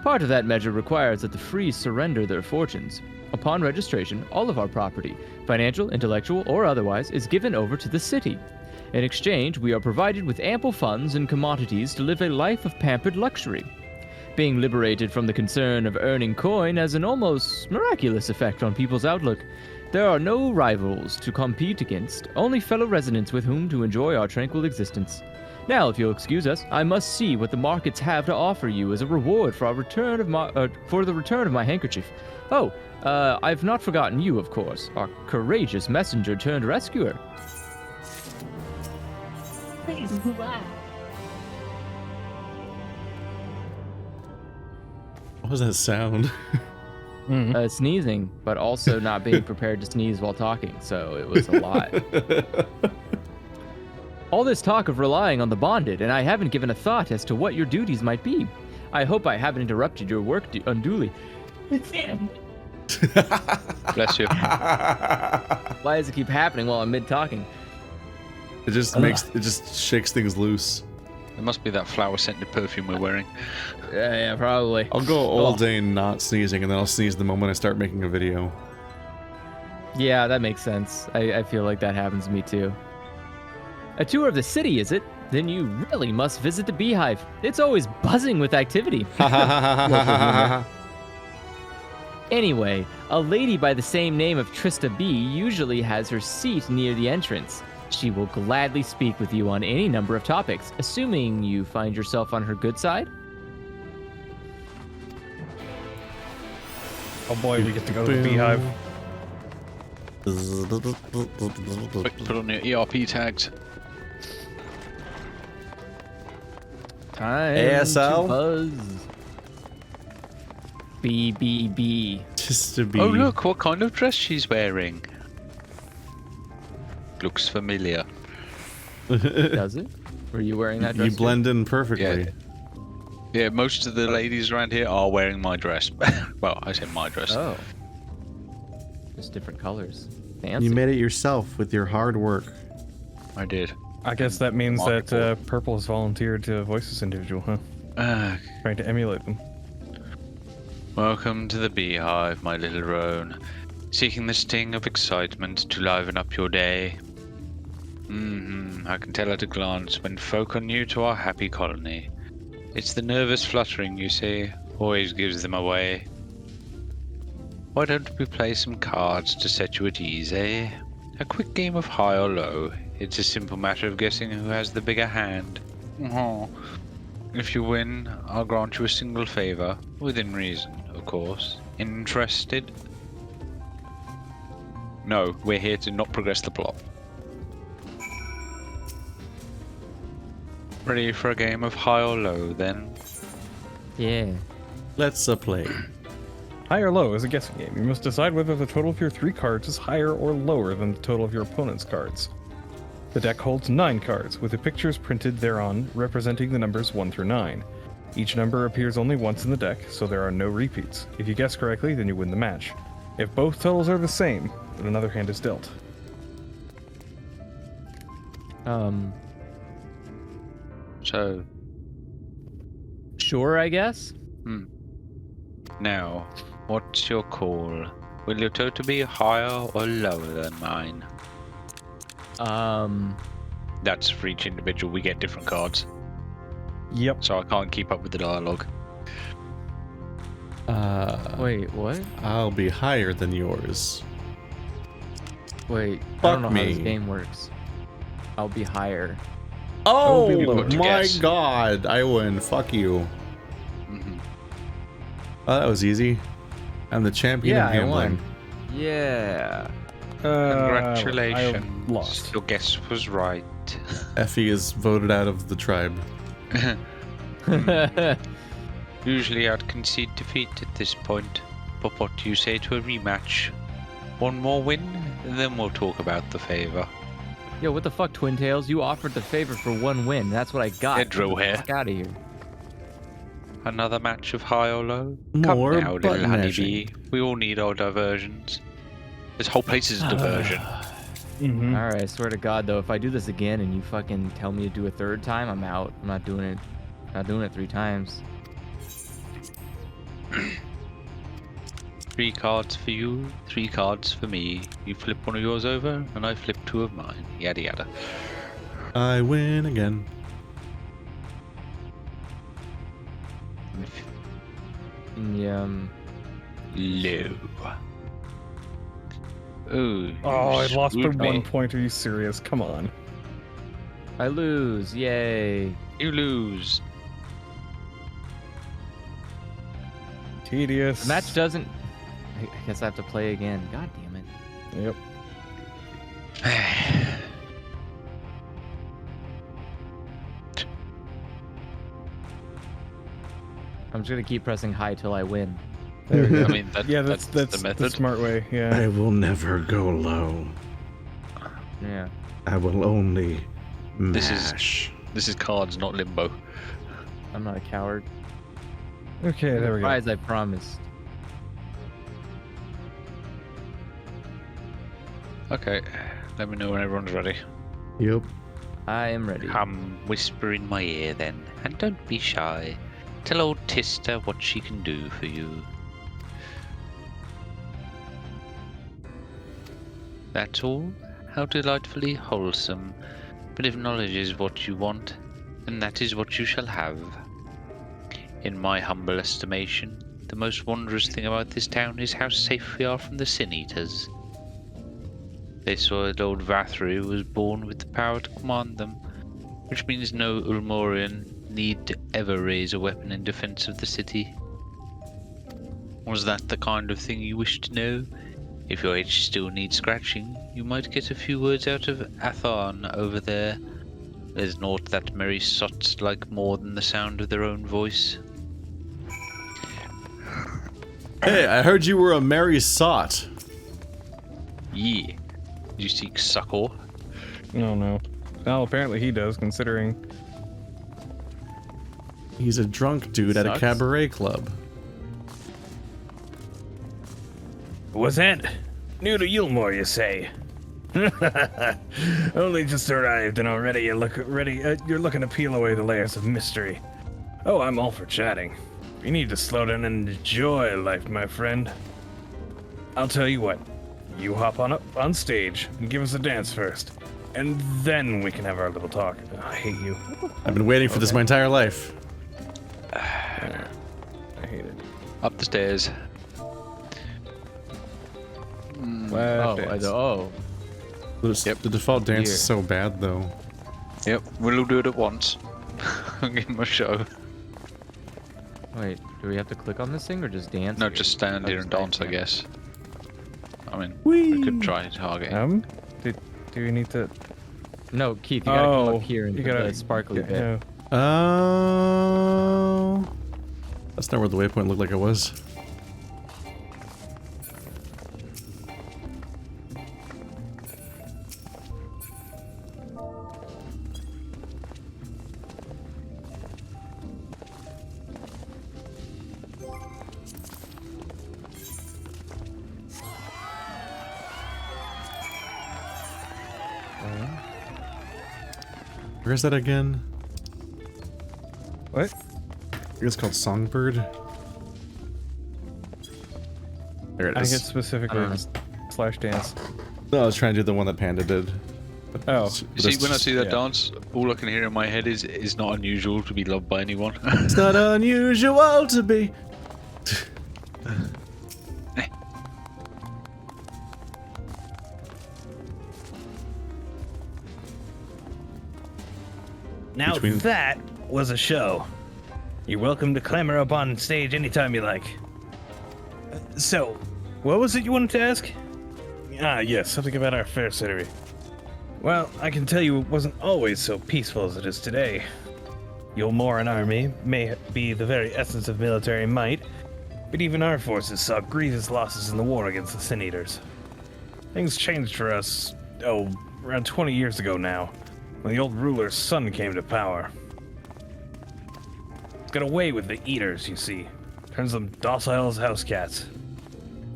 S3: Part of that measure requires that the free surrender their fortunes. Upon registration, all of our property, financial, intellectual, or otherwise, is given over to the city. In exchange, we are provided with ample funds and commodities to live a life of pampered luxury. Being liberated from the concern of earning coin has an almost miraculous effect on people's outlook. There are no rivals to compete against, only fellow residents with whom to enjoy our tranquil existence. Now, if you'll excuse us, I must see what the markets have to offer you as a reward for the return of my handkerchief. Oh, I've not forgotten you, of course, our courageous messenger turned rescuer.
S1: What was that sound?
S3: Sneezing, but also not being prepared to sneeze while talking, so it was a lot. All this talk of relying on the bonded, and I haven't given a thought as to what your duties might be. I hope I haven't interrupted your work unduly.
S2: Bless you.
S3: Why does it keep happening while I'm mid-talking?
S1: It just shakes things loose.
S2: It must be that flower-scented perfume we're wearing.
S3: Yeah, probably.
S1: I'll go all day not sneezing, and then I'll sneeze the moment I start making a video.
S3: Yeah, that makes sense. I feel like that happens to me too. A tour of the city, is it? Then you really must visit the Beehive. It's always buzzing with activity. Anyway, a lady by the same name of Trista B usually has her seat near the entrance. She will gladly speak with you on any number of topics, assuming you find yourself on her good side.
S4: Oh boy, we get to go to the Beehive.
S2: Quick, put on your ERP tags.
S3: Time
S1: ASL?
S3: to buzz. BBB.
S1: Just to be.
S2: Oh look, what kind of dress she's wearing. Looks familiar.
S3: Does it? Were you wearing that dress?
S1: You blend in perfectly.
S2: Yeah. Yeah, most of the ladies around here are wearing my dress. Well, I said my dress.
S3: Oh. Just different colors. Fancy.
S1: You made it yourself with your hard work.
S2: I did.
S4: I guess that means that Purple has volunteered to voice this individual, huh? Trying to emulate them.
S2: Welcome to the Beehive, my little roan. Seeking the sting of excitement to liven up your day. I can tell at a glance when folk are new to our happy colony. It's the nervous fluttering, you see, always gives them away. Why don't we play some cards to set you at ease, eh? A quick game of high or low. It's a simple matter of guessing who has the bigger hand. If you win, I'll grant you a single favor, within reason, of course. Interested? No, we're here to not progress the plot. Ready for a game of high or low, then?
S3: Yeah.
S1: Let's play.
S4: High or low is a guessing game. You must decide whether the total of your 3 cards is higher or lower than the total of your opponent's cards. The deck holds 9 cards, with the pictures printed thereon representing the numbers 1 through 9. Each number appears only once in the deck, so there are no repeats. If you guess correctly, then you win the match. If both totals are the same, then another hand is dealt.
S2: So,
S3: Sure, I guess?
S2: now, what's your call? Will your total be higher or lower than mine? That's for each individual, we get different cards.
S4: Yep.
S2: So I can't keep up with the dialogue.
S3: Wait, what?
S1: I'll be higher than yours.
S3: Wait, I
S1: Fuck
S3: don't know
S1: me.
S3: how this game works. I'll be higher.
S1: Oh
S2: put to
S1: my
S2: guess.
S1: god, I win. Fuck you. Oh, that was easy. I'm the champion
S3: Yeah,
S1: of
S3: I
S1: gambling.
S3: won. Yeah.
S2: Congratulations.
S4: I lost.
S2: Your guess was right.
S1: Effie is voted out of the tribe.
S2: Usually I'd concede defeat at this point, but what do you say to a rematch? One more win, then we'll talk about the favor.
S3: Yo, what the fuck, Twin Tails? You offered the favor for 1 win. That's what I got.
S2: Get drill hair.
S3: Fuck out of here.
S2: Another match of high or low?
S1: More
S2: Come now, little
S1: button
S2: honeybee.
S1: mashing.
S2: We all need our diversions. This whole place is a diversion.
S3: All right, I swear to God, though, if I do this again and you fucking tell me to do a 3rd time, I'm out. I'm not doing it. Not doing it 3 times.
S2: 3 cards for you, 3 cards for me. You flip one of yours over, and I flip 2 of mine. Yada yada.
S1: I win again.
S3: Yeah.
S2: Low. Ooh.
S4: Oh, I lost by
S2: screwed me.
S4: 1 point. Are you serious? Come on.
S3: I lose. Yay.
S2: You lose.
S4: Tedious.
S3: The match doesn't... I guess I have to play again. God damn it.
S4: Yep.
S3: I'm just gonna keep pressing high till I win.
S4: There we go.
S2: I mean, that's the method.
S4: The smart way. Yeah.
S1: I will never go low.
S3: Yeah.
S1: I will only
S2: This
S1: mash.
S2: is cards, not limbo.
S3: I'm not a coward.
S4: Okay, there we go.
S3: Prize I promised.
S2: Okay, let me know when everyone's ready.
S1: Yep.
S3: I am ready.
S2: Come, whisper in my ear then, and don't be shy. Tell old Tista what she can do for you. That's all? How delightfully wholesome. But if knowledge is what you want, then that is what you shall have. In my humble estimation, the most wondrous thing about this town is how safe we are from the Sin Eaters. They saw that old Vauthry was born with the power to command them, which means no Eulmorian need to ever raise a weapon in defense of the city. Was that the kind of thing you wish to know? If your itch still needs scratching, you might get a few words out of Atharn over there. There's naught that merry sots like more than the sound of their own voice.
S1: Hey, I heard you were a merry sot.
S2: Yeah. You seek succor?
S4: No. Well, apparently he does, considering.
S1: He's a drunk dude at a
S3: Sucks.
S1: cabaret club.
S7: What's that? New to Eulmore, you say? Only just arrived and already you're looking to peel away the layers of mystery. Oh, I'm all for chatting. You need to slow down and enjoy life, my friend. I'll tell you what. You hop on up on stage and give us a dance first, and then we can have our little talk. Oh, I hate you.
S1: I've been waiting for this my entire life.
S4: I hate it.
S2: Up the stairs.
S3: Oh.
S1: The default dance
S3: Here.
S1: is so bad, though.
S2: Yep, we'll all do it at once. I'll give him a show.
S3: Wait, do we have to click on this thing or just dance?
S2: No,
S3: here?
S2: just stand
S3: Oh,
S2: here
S3: just
S2: and dance, I
S3: dance.
S2: guess. I mean, we could try to target.
S4: Do we need to?
S3: No, Keith, you gotta come up here and
S4: you
S3: put
S4: gotta
S3: the sparkly bit.
S4: yeah.
S1: Oh. That's not where the waypoint looked like it was. Where's that again?
S4: What?
S1: I think it's called Songbird. There it
S4: I
S1: is.
S4: think it's specifically slash dance.
S1: No, I was trying to do the one that Panda did.
S4: Oh.
S2: You see, when I see that
S4: yeah.
S2: dance, all I can hear in my head is it's not unusual to be loved by anyone.
S1: It's not unusual to be.
S7: Now
S1: Between-
S7: that was a show. You're welcome to clamber up on stage anytime you like. So, what was it you wanted to ask?
S4: Ah, yes, something about our fair city. Well, I can tell you it wasn't always so peaceful as it is today. Eulmorean army may be the very essence of military might, but even our forces saw grievous losses in the war against the Sin Eaters. Things changed for us, around 20 years ago now, when the old ruler's son came to power. Got away with the Eaters, you see. Turns them docile as house cats.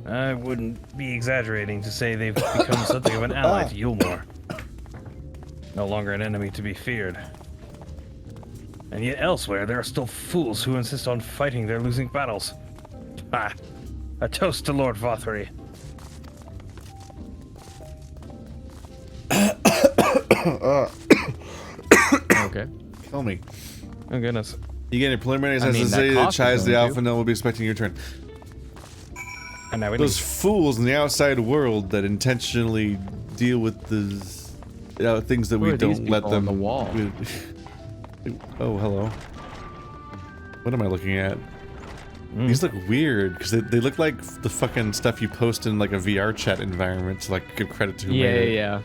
S4: I wouldn't be exaggerating to say they've become something of an ally to Eulmore. No longer an enemy to be feared. And yet elsewhere, there are still fools who insist on fighting their losing battles. Ah, a toast to Lord Vauthry.
S3: Okay.
S1: Kill me.
S4: Oh goodness.
S1: You get any preliminaries
S3: I
S1: as
S3: mean,
S1: the
S3: that
S1: city that
S3: cost is
S1: chides the
S3: going
S1: alpha, no, will be expecting your turn.
S4: And now we
S1: Those fools in the outside world that intentionally deal with the things that
S3: Who
S1: we
S3: are these
S1: don't let
S3: people on
S1: them.
S3: the wall?
S1: Oh, hello. What am I looking at? These look weird because they look like the fucking stuff you post in like a VR chat environment to like give credit to who made it.
S3: Yeah.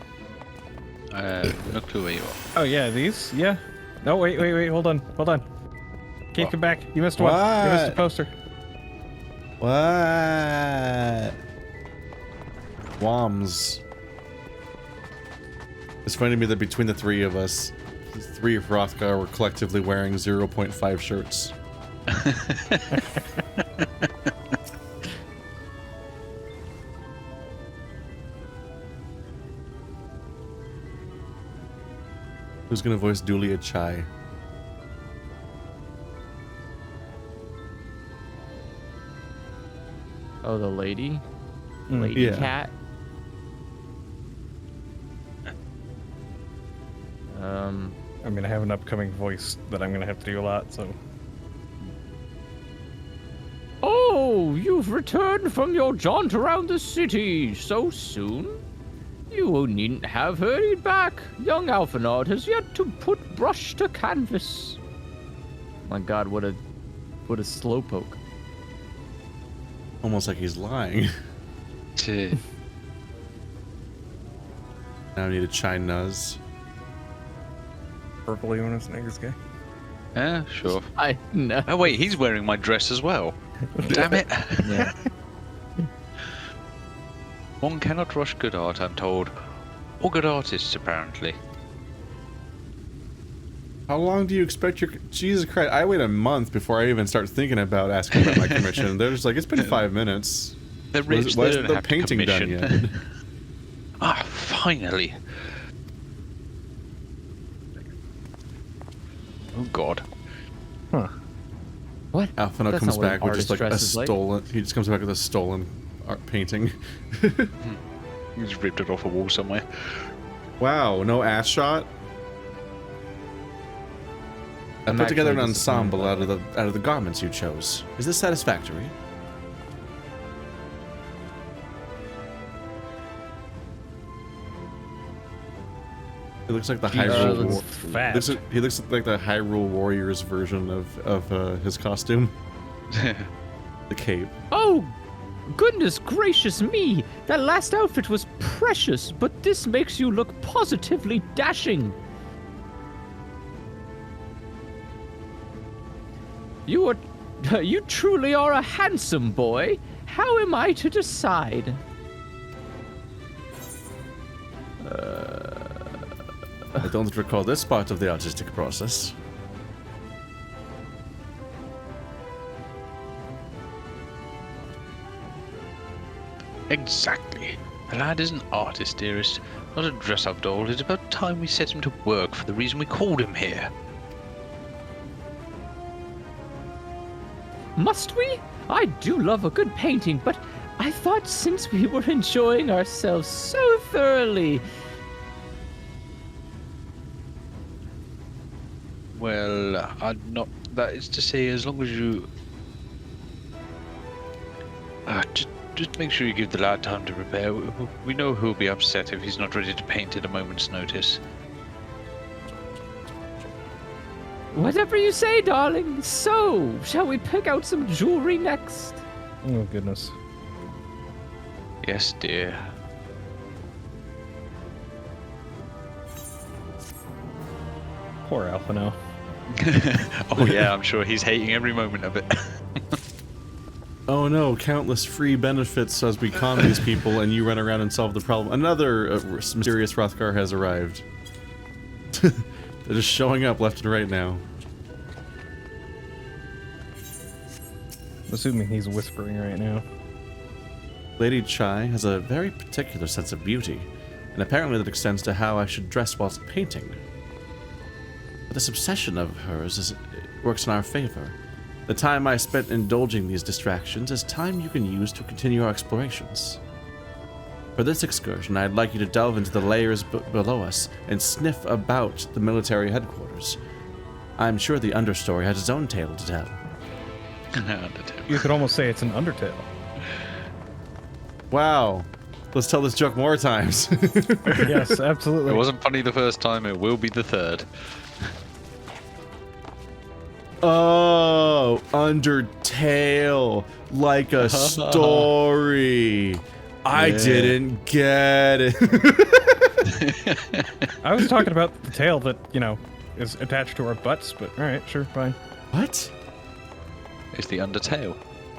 S2: No clue where you are.
S4: Oh yeah, these? Yeah. No, wait, hold on. Keith, come back. You missed one. You missed a poster.
S1: What? Woms. It's funny to me that between the three of us, the three of Hrothgar were collectively wearing 0.5 shirts. Who's gonna voice Dulia Chai?
S3: Oh, the lady? Lady
S1: yeah.
S3: cat?
S4: I mean, I have an upcoming voice that I'm going to have to do a lot, so...
S3: Oh, you've returned from your jaunt around the city so soon? You needn't have hurried back. Young Alphanard has yet to put brush to canvas. My god, what a slowpoke.
S1: Almost like he's lying. Now I need a Chai Nuz.
S4: Purple Ewan is niggas gay.
S2: Yeah, sure.
S3: I know.
S2: Oh wait, he's wearing my dress as well. Damn it.
S3: Yeah.
S2: One cannot rush good art, I'm told. Or good artists, apparently.
S1: How long do you expect your... Jesus Christ, I wait a month before I even start thinking about asking about my commission. They're just like, it's been 5 minutes.
S2: They're rich,
S1: Why
S2: they
S1: isn't
S2: don't
S1: the
S2: have to
S1: painting done
S2: commission.
S1: yet?
S2: Ah, finally. Oh god.
S4: Huh.
S3: What?
S1: Alphino
S3: That's
S1: comes
S3: not what an
S1: back with just like a
S3: artist dresses like.
S1: stolen... He just comes back with a stolen art painting.
S2: He's ripped it off a wall somewhere.
S1: Wow, no ass shot? I
S3: I'm
S1: put together an
S3: actually
S1: ensemble
S3: disappointed.
S1: out of the garments you chose. Is this satisfactory? He looks like the Hyrule.
S3: looks
S4: fat.
S1: He looks like the Hyrule Warriors version of his costume. The cape.
S3: Oh, goodness gracious me! That last outfit was precious, but this makes you look positively dashing. You truly are a handsome boy. How am I to decide?
S1: I don't recall this part of the artistic process.
S2: Exactly. The lad is an artist, dearest, not a dress-up doll. It's about time we set him to work for the reason we called him here.
S3: Must we? I do love a good painting, but I thought since we were enjoying ourselves so thoroughly...
S2: Well, I'm not... That is to say, as long as you... Just make sure you give the lad time to prepare. We know he'll be upset if he's not ready to paint at a moment's notice.
S3: Whatever you say, darling. So, shall we pick out some jewelry next?
S4: Oh, goodness.
S2: Yes, dear.
S4: Poor Alphino.
S2: Oh yeah, I'm sure he's hating every moment of it.
S1: Oh no, countless free benefits as we con these people and you run around and solve the problem. Another mysterious Hrothgar has arrived. They're just showing up left and right now.
S4: Assuming he's whispering right now.
S1: Lady Chai has a very particular sense of beauty, and apparently that extends to how I should dress whilst painting. But this obsession of hers works in our favor. The time I spent indulging these distractions is time you can use to continue our explorations. For this excursion, I'd like you to delve into the layers below us and sniff about the military headquarters. I'm sure the understory has its own tale to tell.
S4: You could almost say it's an Undertale.
S1: Wow. Let's tell this joke more times.
S4: Yes, absolutely.
S2: It wasn't funny the first time, it will be the third.
S1: Oh, Undertale. Like a story. I didn't get it.
S4: I was talking about the tail that, you know, is attached to our butts, but alright, sure, fine.
S1: What?
S2: Is the Undertale.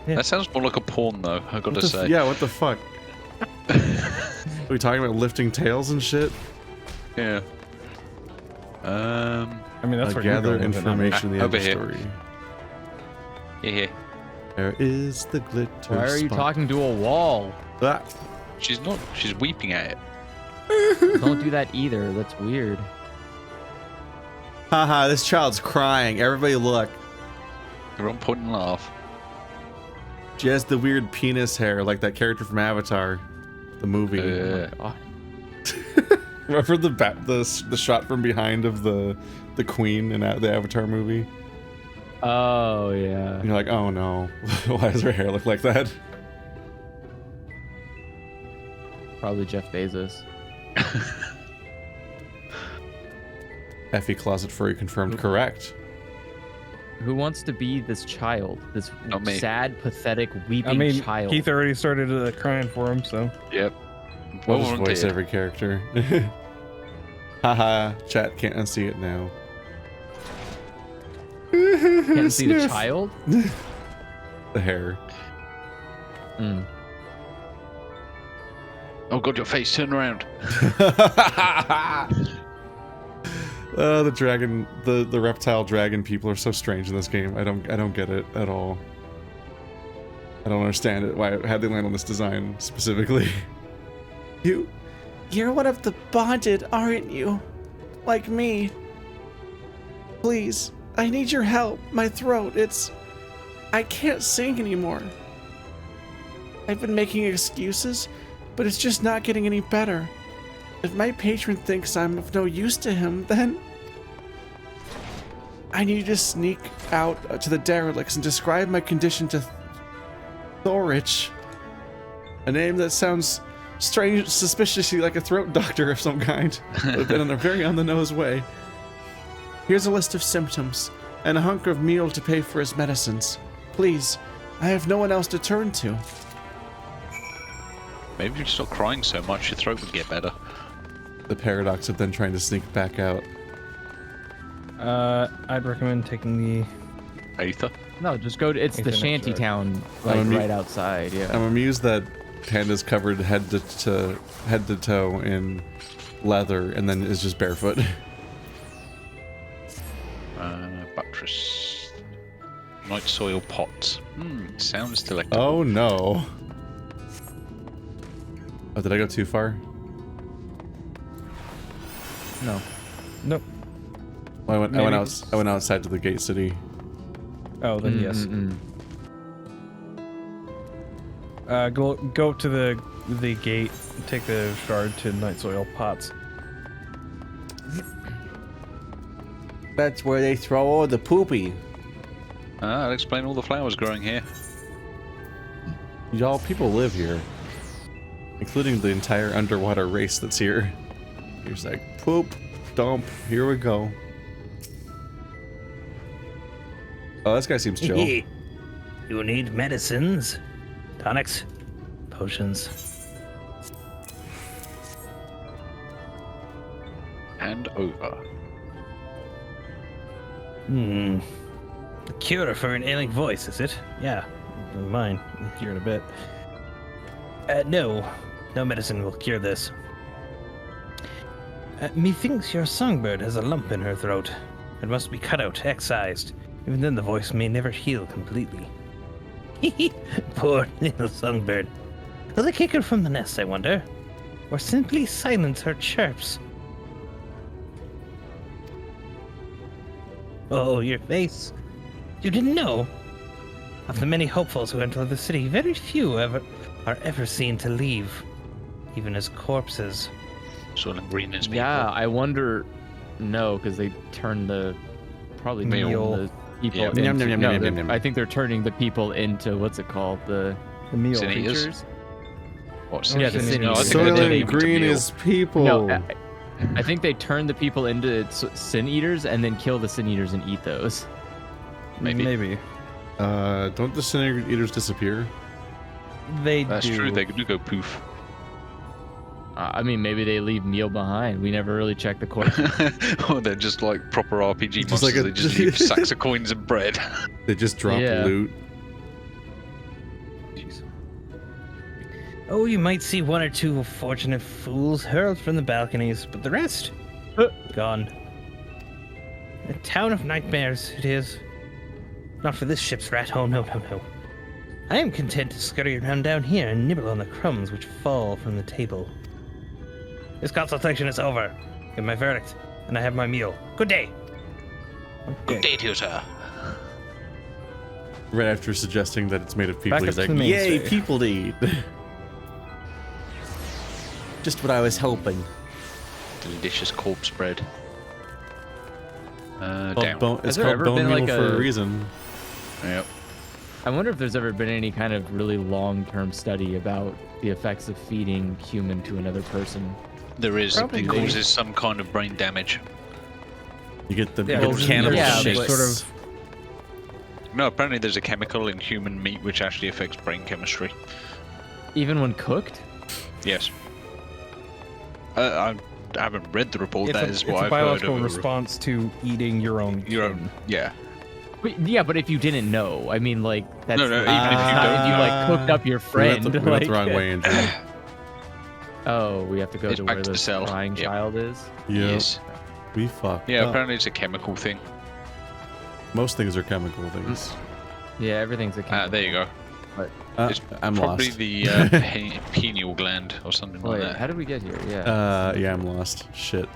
S4: Yeah.
S2: That sounds more like a porn, though, I gotta say.
S1: Yeah, what the fuck? Are we talking about lifting tails and shit?
S2: Yeah.
S4: I mean, that's what
S1: gather
S4: you're going with it, not me.
S1: information in the
S2: Over
S1: end
S2: here.
S1: story.
S2: Yeah.
S1: There is the glitter.
S3: Why are you
S1: spot.
S3: talking to a wall?
S1: Ah.
S2: She's not. She's weeping at it.
S3: Don't do that either. That's weird.
S1: Haha, this child's crying. Everybody look.
S2: Everyone point and laugh.
S1: She has the weird penis hair like that character from Avatar, the movie.
S3: Oh,
S1: Remember the shot from behind of the queen in the Avatar movie?
S3: oh yeah.
S1: And you're like, oh no, why does her hair look like that?
S3: Probably Jeff Bezos.
S1: Effie Closet Furry confirmed correct.
S3: Who wants to be this child? This
S2: Not me.
S3: sad, pathetic, weeping
S4: I mean,
S3: child.
S4: Keith already started crying for him, so.
S2: Yep.
S1: We'll just voice every character. Haha, chat can't unsee it now.
S3: Can't see the
S1: Sniff.
S3: child?
S1: The hair.
S3: Mm.
S2: Oh god, your face, turn around.
S1: The dragon, the reptile dragon people are so strange in this game. I don't get it at all. I don't understand it. Why had they land on this design specifically?
S5: You're one of the bonded, aren't you? Like me. Please, I need your help. My throat, I can't sing anymore. I've been making excuses, but it's just not getting any better. If my patron thinks I'm of no use to him, then I need to sneak out to the derelicts and describe my condition to Thorich. A name that sounds strange, suspiciously like a throat doctor of some kind, but in a very on-the-nose way. Here's a list of symptoms, and a hunk of meal to pay for his medicines. Please, I have no one else to turn to.
S2: Maybe if you stop crying so much, your throat would get better.
S1: The paradox of then trying to sneak back out.
S4: I'd recommend taking the.
S2: Aether?
S3: No, just go to. It's the
S4: Ethan,
S3: shanty
S4: that's
S3: town, like right outside. Yeah.
S1: I'm amused that Panda's covered head to toe in leather and then is just barefoot.
S2: Buttress. Night soil pot. Sounds delectable.
S1: Oh no. Oh, did I go too far?
S3: No.
S4: Nope.
S1: Well, I went
S4: Maybe
S1: I went outside to the gate city.
S4: Oh, then yes. Go up to the gate. Take the shard to night soil pots.
S5: That's where they throw all the poopy.
S2: I'll explain all the flowers growing here.
S1: Y'all, people live here. Including the entire underwater race that's here. Here's like, poop, dump, here we go. Oh, this guy seems chill.
S12: You need medicines, tonics, potions.
S2: And over.
S12: A cure for an ailing voice, is it? Yeah, mine. Cure in a bit. No medicine will cure this. Methinks your songbird has a lump in her throat. It must be cut out, excised. Even then the voice may never heal completely. Poor little songbird. Will they kick her from the nest, I wonder? Or simply silence her chirps? Oh, your face. You didn't know? Of the many hopefuls who enter the city, very few are ever seen to leave, even as corpses.
S2: Soylent Green is people.
S3: Yeah, I wonder. No, because they turn the probably
S2: Meal.
S3: turn the people
S2: Yeah.
S3: into.
S1: Yum, yum, yum,
S3: no,
S1: yum,
S3: they're-
S1: yum, yum.
S3: I think they're turning the people into what's it called the
S4: meal.
S2: Sin eaters?
S3: creatures.
S2: What,
S3: Yeah, the sin
S2: No, I
S3: eaters.
S2: think they
S1: Soylent
S2: named it
S1: Green
S2: meal.
S1: is people.
S3: No, I think they turn the people into sin eaters and then kill the sin eaters and eat those.
S2: Maybe.
S1: Don't the sin eaters disappear?
S4: They
S2: That's
S4: do.
S2: true, they do go poof.
S3: I mean, maybe they leave meal behind. We never really checked the corpse.
S2: Or they're just like proper RPG
S1: Just
S2: monsters,
S1: like
S2: they just leave sacks of coins and bread.
S1: They just drop
S3: Yeah.
S1: loot.
S12: Oh, you might see one or two fortunate fools hurled from the balconies, but the rest, gone. A town of nightmares, it is. Not for this ship's rat. Oh, no, no, no. I am content to scurry around down here and nibble on the crumbs which fall from the table. This consultation is over. Give my verdict, and I have my meal. Good day.
S8: Good day to you, sir.
S1: Right after suggesting that it's made of people,
S4: Back
S1: he's
S4: up to
S1: like,
S4: the
S1: yay,
S4: mainstay.
S1: people to eat.
S5: Just what I was hoping.
S2: Delicious corpse bread. Down.
S1: It's
S3: Has there
S1: called
S3: ever
S1: bone
S3: been,
S1: meal
S3: like,
S1: for a
S3: a-
S1: reason.
S2: Yep.
S3: I wonder if there's ever been any kind of really long-term study about the effects of feeding human to another person.
S2: There is.
S3: Probably.
S2: It causes some kind of brain damage.
S1: You get the,
S4: Yeah,
S1: you
S4: well,
S1: get the cannibal
S3: yeah,
S1: shakes.
S3: but-
S4: sort of.
S2: No, apparently there's a chemical in human meat which actually affects brain chemistry.
S3: Even when cooked?
S2: Yes. I haven't read the report. That is
S4: It's
S2: what
S4: a
S2: I've
S4: biological
S2: heard of
S4: response to eating your own.
S2: your
S4: kin.
S2: own. Yeah.
S3: But, yeah, but if you didn't know, I mean, like, that's
S2: No, no,
S3: like,
S2: even if you don't
S3: if you like
S2: know.
S3: cooked up your friend,
S1: We went the
S3: like,
S1: wrong way, Andrew.
S3: oh, we have to go
S2: It's
S3: to
S2: back
S3: where
S2: to
S3: the
S2: the cell.
S3: crying
S2: Yep.
S3: child is.
S1: Yep.
S2: Yes.
S1: We fucked
S2: Yeah,
S1: up.
S2: apparently it's a chemical thing.
S1: Most things are chemical things.
S3: Yeah, everything's a chemical.
S2: There you go. It's
S1: I'm
S2: probably
S1: lost.
S2: the pineal gland or something
S3: Oh,
S2: like
S3: yeah. How
S2: that.
S3: did we get here? Yeah.
S1: Yeah, I'm lost. Shit.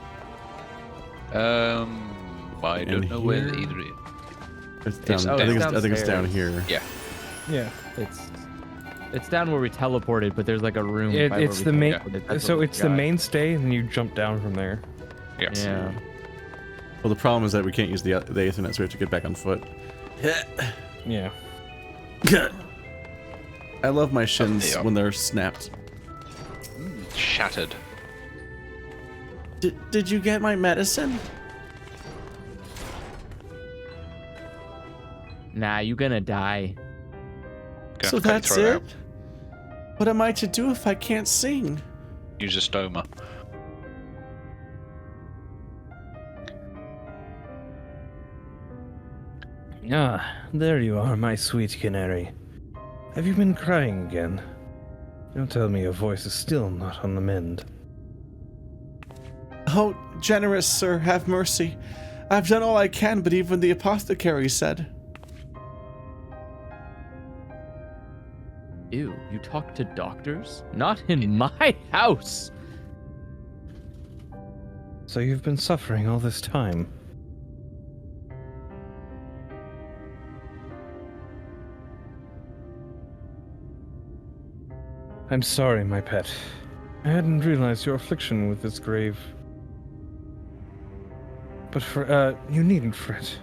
S2: I don't
S1: And
S2: know where
S1: here?
S2: either is.
S1: It's down.
S3: It's-
S1: I
S3: oh,
S1: think
S3: it's
S1: it's down
S3: downstairs.
S1: here.
S2: Yeah.
S4: Yeah.
S3: It's down where we teleported, but there's like a room. by where
S4: It's
S3: we
S4: the main.
S3: teleported. That's
S4: So
S3: what we
S4: it's the
S3: got.
S4: mainstay, and then you jump down from there.
S2: Yes.
S3: Yeah.
S1: Well, the problem is that we can't use the Ethernet, so we have to get back on foot.
S4: Yeah.
S1: I love my shins
S2: they are.
S1: when they're snapped.
S2: Shattered.
S5: Did you get my medicine?
S3: Nah, you gonna die.
S2: Gonna
S5: So
S2: have to cut
S5: that's
S2: your throat
S5: it? What am I to do if I can't sing?
S2: out. Use a stoma.
S12: Ah, there you are, my sweet canary. Have you been crying again? Don't tell me your voice is still not on the mend.
S5: Oh, generous sir, have mercy. I've done all I can, but even the apothecary said.
S3: Ew, you talk to doctors? Not in my house!
S12: So you've been suffering all this time.
S4: I'm sorry, my pet. I hadn't realized your affliction with this grave. But you needn't fret.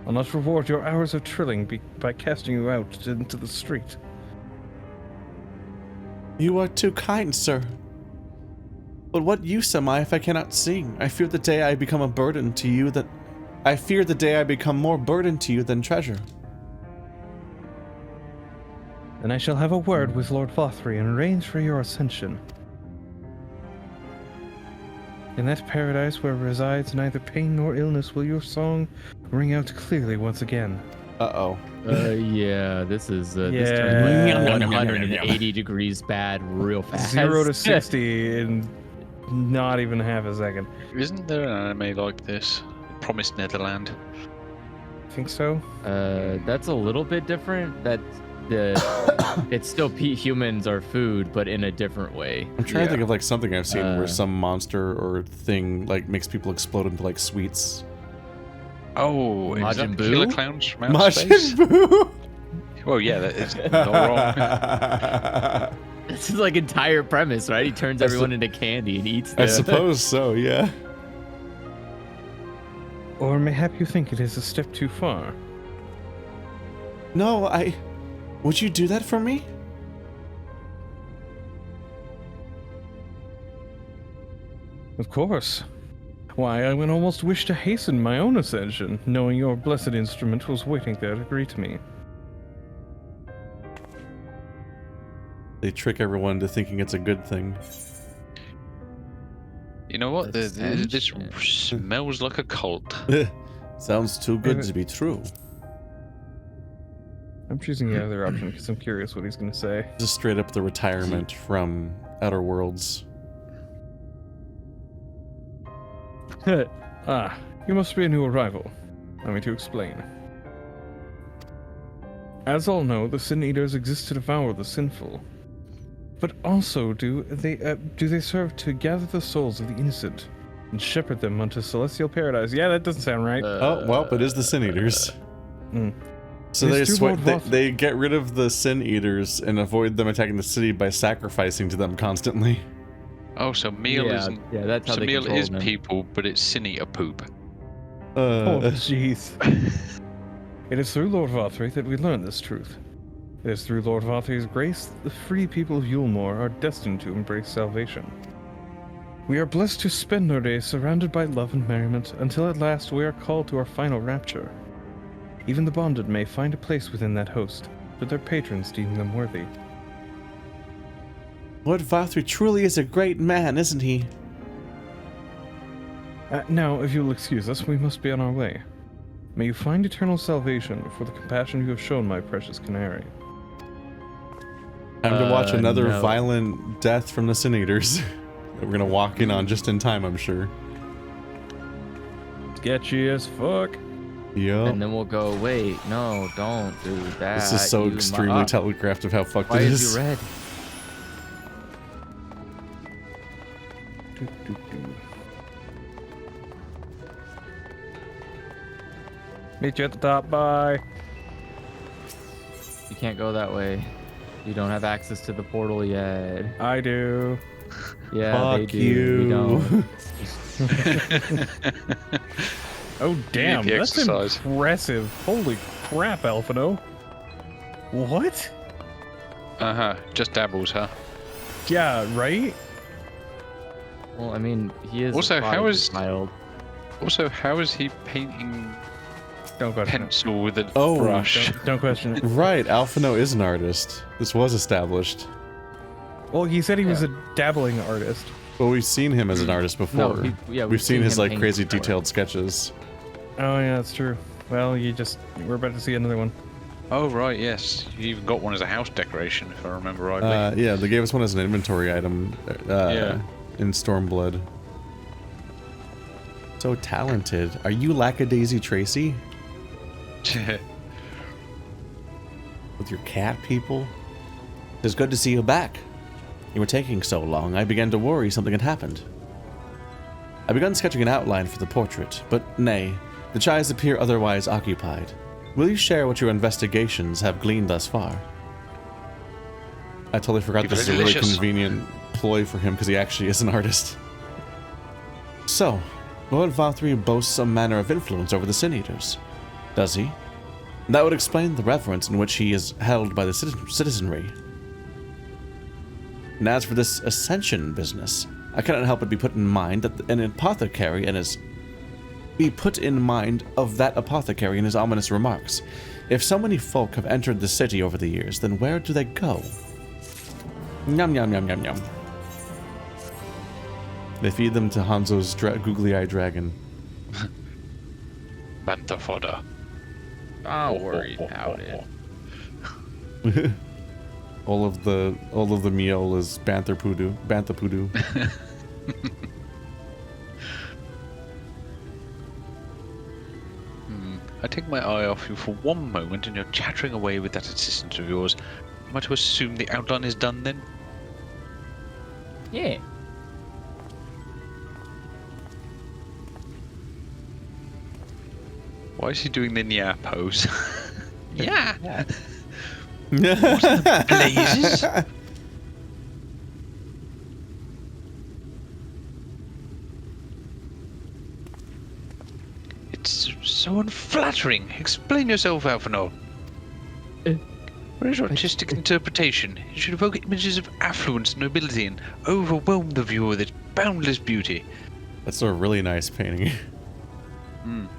S4: I'll not reward your hours of trilling by casting you out into the street.
S5: You are too kind, sir. But what use am I if I cannot sing? I fear the day I become a burden to you that... I fear the day I become more burden to you than treasure.
S4: Then I shall have a word with Lord Vauthry and arrange for your ascension. In that paradise where resides neither pain nor illness will your song ring out clearly once again.
S5: Uh-oh.
S3: Yeah, this is this
S4: Yeah.
S3: turned like 180 degrees bad real fast.
S4: 0 to 60 in not even half a second.
S2: Isn't there an anime like this? Promised Netherland.
S4: Think so?
S3: That's a little bit different. It's still humans are food, but in a different way.
S1: I'm trying
S2: Yeah.
S1: to think of like something I've seen where some monster or thing like makes people explode into like sweets.
S2: Oh, is
S3: Majin
S2: that
S3: Buu?
S2: Killer Clowns from Outer Space?
S5: Majin Buu!
S2: Well, yeah, that is not wrong.
S3: This is like entire premise, right? He turns everyone into candy and eats them.
S1: I suppose so, yeah.
S4: Or mayhap you think it is a step too far?
S5: No, Would you do that for me?
S4: Of course. Why, I would almost wish to hasten my own ascension, knowing your blessed instrument was waiting there to greet me.
S1: They trick everyone into thinking it's a good thing.
S2: You know what? This
S3: Ascension.
S2: smells like a cult.
S1: Sounds too good to be true.
S4: I'm choosing the other option because I'm curious what he's going to say.
S1: Just straight up the retirement from Outer Worlds.
S4: Ah, you must be a new arrival. Allow me to explain. As all know, the Sin Eaters exist to devour the sinful. But also do they serve to gather the souls of the innocent and shepherd them unto celestial paradise? Yeah, that doesn't sound right.
S1: Oh, well, it is the Sin Eaters. So they get rid of the Sin Eaters and avoid them attacking the city by sacrificing to them constantly.
S2: Oh, so meal isn't.
S3: Yeah, that's how
S2: so
S3: they
S2: meal
S3: control
S2: is
S3: them.
S2: people, but it's Sin Eater poop.
S4: Oh, jeez. It is through Lord Vauthry that we learn this truth. It is through Lord Vauthry's grace the free people of Eulmore are destined to embrace salvation. We are blessed to spend our days surrounded by love and merriment until at last we are called to our final rapture. Even the bonded may find a place within that host, but their patrons deem them worthy.
S5: Lord Vauthry truly is a great man, isn't he?
S4: Now, if you'll excuse us, we must be on our way. May you find eternal salvation for the compassion you have shown my precious canary.
S1: Time to watch another
S3: no.
S1: violent death from the Sin Eaters. That we're gonna walk in on just in time, I'm sure.
S4: Sketchy as fuck.
S1: Yup.
S3: And then we'll go, wait, no, don't do that.
S1: This is so extremely telegraphed of how fucked
S3: Why
S1: it
S3: is
S1: is.
S3: you red?
S4: Meet you at the top, bye.
S3: You can't go that way. You don't have access to the portal yet.
S4: I do.
S3: Yeah, they
S1: Fuck
S3: do. We don't.
S4: Oh, damn,
S2: the
S4: that's
S2: exercise.
S4: impressive. Holy crap, Alphino. What?
S2: Just dabbles, huh?
S4: Yeah, right?
S3: Well, I mean, he is
S2: Also, how is-
S3: mild.
S2: Also, how is he painting
S4: Don't question it.
S2: pencil with a
S1: Oh,
S2: brush?
S4: Don't question it.
S1: Right, Alphino is an artist. This was established.
S4: Well, he said he was a dabbling artist.
S1: Well, we've seen him as an artist before. We've seen his
S3: him
S1: like
S3: paint
S1: crazy
S3: before.
S1: detailed sketches.
S4: Oh, yeah, that's true. Well, we're about to see another one.
S2: Oh, right, yes. You even got one as a house decoration, if I remember rightly.
S1: Yeah, they gave us one as an inventory item.
S2: Yeah.
S1: In Stormblood. So talented. Are you Lackadaisy Tracy? With your cat people?
S5: It's good to see you back. You were taking so long, I began to worry something had happened. I began sketching an outline for the portrait, but nay, the eyes appear otherwise occupied. Will you share what your investigations have gleaned thus far?
S1: I totally forgot
S2: Keep
S1: this
S2: it
S1: is a really
S2: delicious.
S1: convenient ploy for him because he actually is an artist.
S5: So, Lord Vauthry boasts some manner of influence over the Sin Eaters. Does he? That would explain the reverence in which he is held by the citizenry. And as for this ascension business, I cannot help but be put in mind that an apothecary and his... Be put in mind of that apothecary and his ominous remarks. If so many folk have entered the city over the years, then where do they go? Yum yum yum yum yum.
S1: They feed them to Hanzo's googly-eyed dragon.
S2: Bantha fodder.
S3: Don't worry about it.
S1: all of the meal is Bantha poodoo.
S2: I take my eye off you for one moment and you're chattering away with that assistant of yours. Am I to assume the outline is done then?
S3: Yeah.
S2: Why is he doing the Nya pose? Yeah.
S1: Blazes.
S2: It's so unflattering. Explain yourself, Alphino. Where is your artistic interpretation? It should evoke images of affluence and nobility and overwhelm the viewer with its boundless beauty.
S1: That's a really nice painting.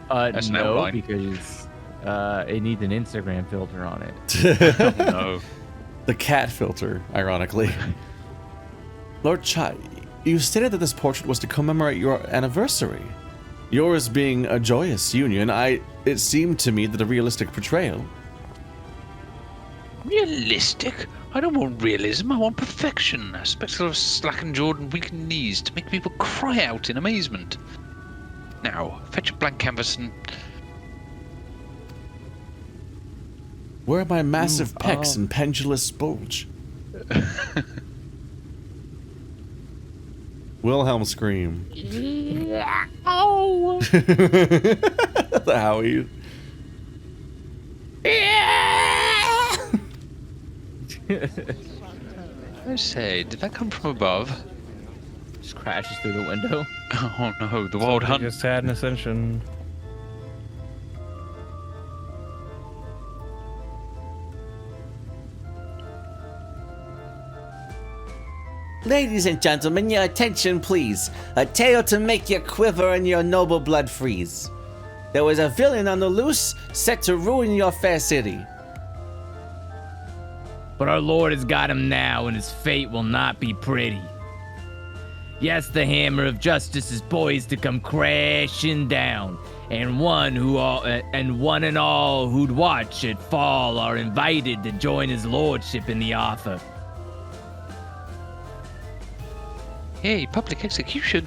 S2: That's an
S3: No,
S2: outline.
S3: because it needs an Instagram filter on it.
S2: Oh, no.
S1: The cat filter, ironically.
S5: Lord Chai, you stated that this portrait was to commemorate your anniversary. Yours being a joyous union, it seemed to me that a realistic portrayal.
S8: Realistic? I don't want realism, I want perfection. A spectacle of slackened jawed and weakened knees to make people cry out in amazement. Now, fetch a blank canvas and...
S5: Where are my massive pecs and pendulous bulge? Wilhelm scream.
S3: Oh!
S5: The Howie.
S2: I say, did that come from above?
S3: Just crashes through the window.
S2: Oh no, the wild hunt.
S4: Just had an ascension.
S5: Ladies and gentlemen, your attention please. A tale to make you quiver and your noble blood freeze. There was a villain on the loose, set to ruin your fair city.
S3: But our Lord has got him now, and his fate will not be pretty. Yes, the hammer of justice is poised to come crashing down, and one and all who'd watch it fall are invited to join his lordship in the offer.
S2: Hey, public execution.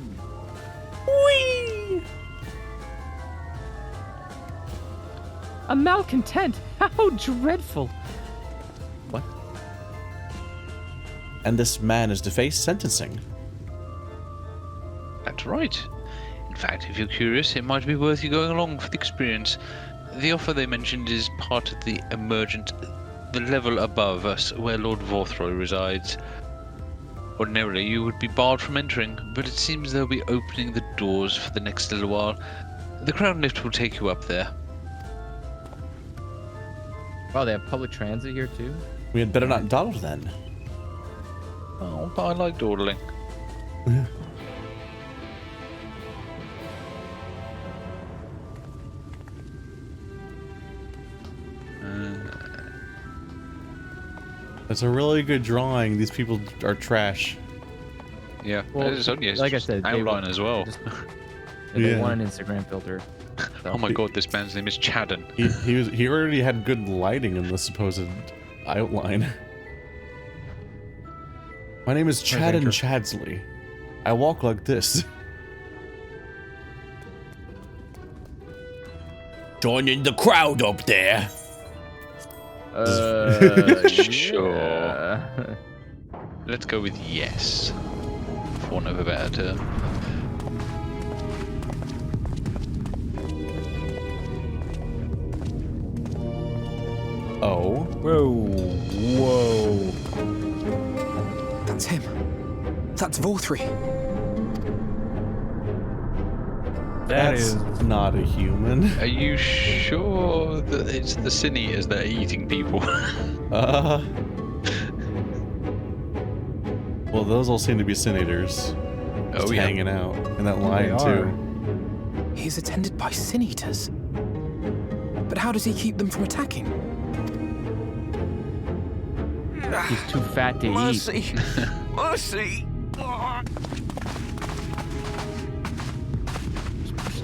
S3: Whee! A malcontent? How dreadful! What?
S5: And this man is to face sentencing.
S2: That's right. In fact, if you're curious, it might be worth you going along for the experience. The offer they mentioned is part of the emergent, the level above us, where Lord Vauthry resides. Ordinarily, you would be barred from entering, but it seems they'll be opening the doors for the next little while. The crown lift will take you up there.
S3: Wow, they have public transit here too?
S5: We had better not dawdle then.
S2: Oh, but I like dawdling.
S1: That's a really good drawing. These people are trash.
S2: Yeah,
S3: Well,
S2: it's only
S3: like I said, they
S2: outline
S3: would-
S2: as well.
S3: They
S1: Yeah.
S3: want an Instagram filter. So.
S2: Oh my god, this man's name is Chadden.
S1: He already had good lighting in the supposed outline. My name is Chadden Chadsley. I walk like this.
S5: Joining the crowd up there.
S2: Sure.
S3: Yeah.
S2: Let's go with yes. For want of a better term.
S1: Oh.
S4: Whoa.
S10: That's him. That's Vauthry.
S1: That's not a human.
S2: Are you sure that it's the Sin Eaters that are eating people?
S1: Well, those all seem to be Sin Eaters. Just hanging out in that line too.
S10: He's attended by Sin Eaters. But how does he keep them from attacking?
S3: He's too fat to eat.
S11: Mercy! Mercy!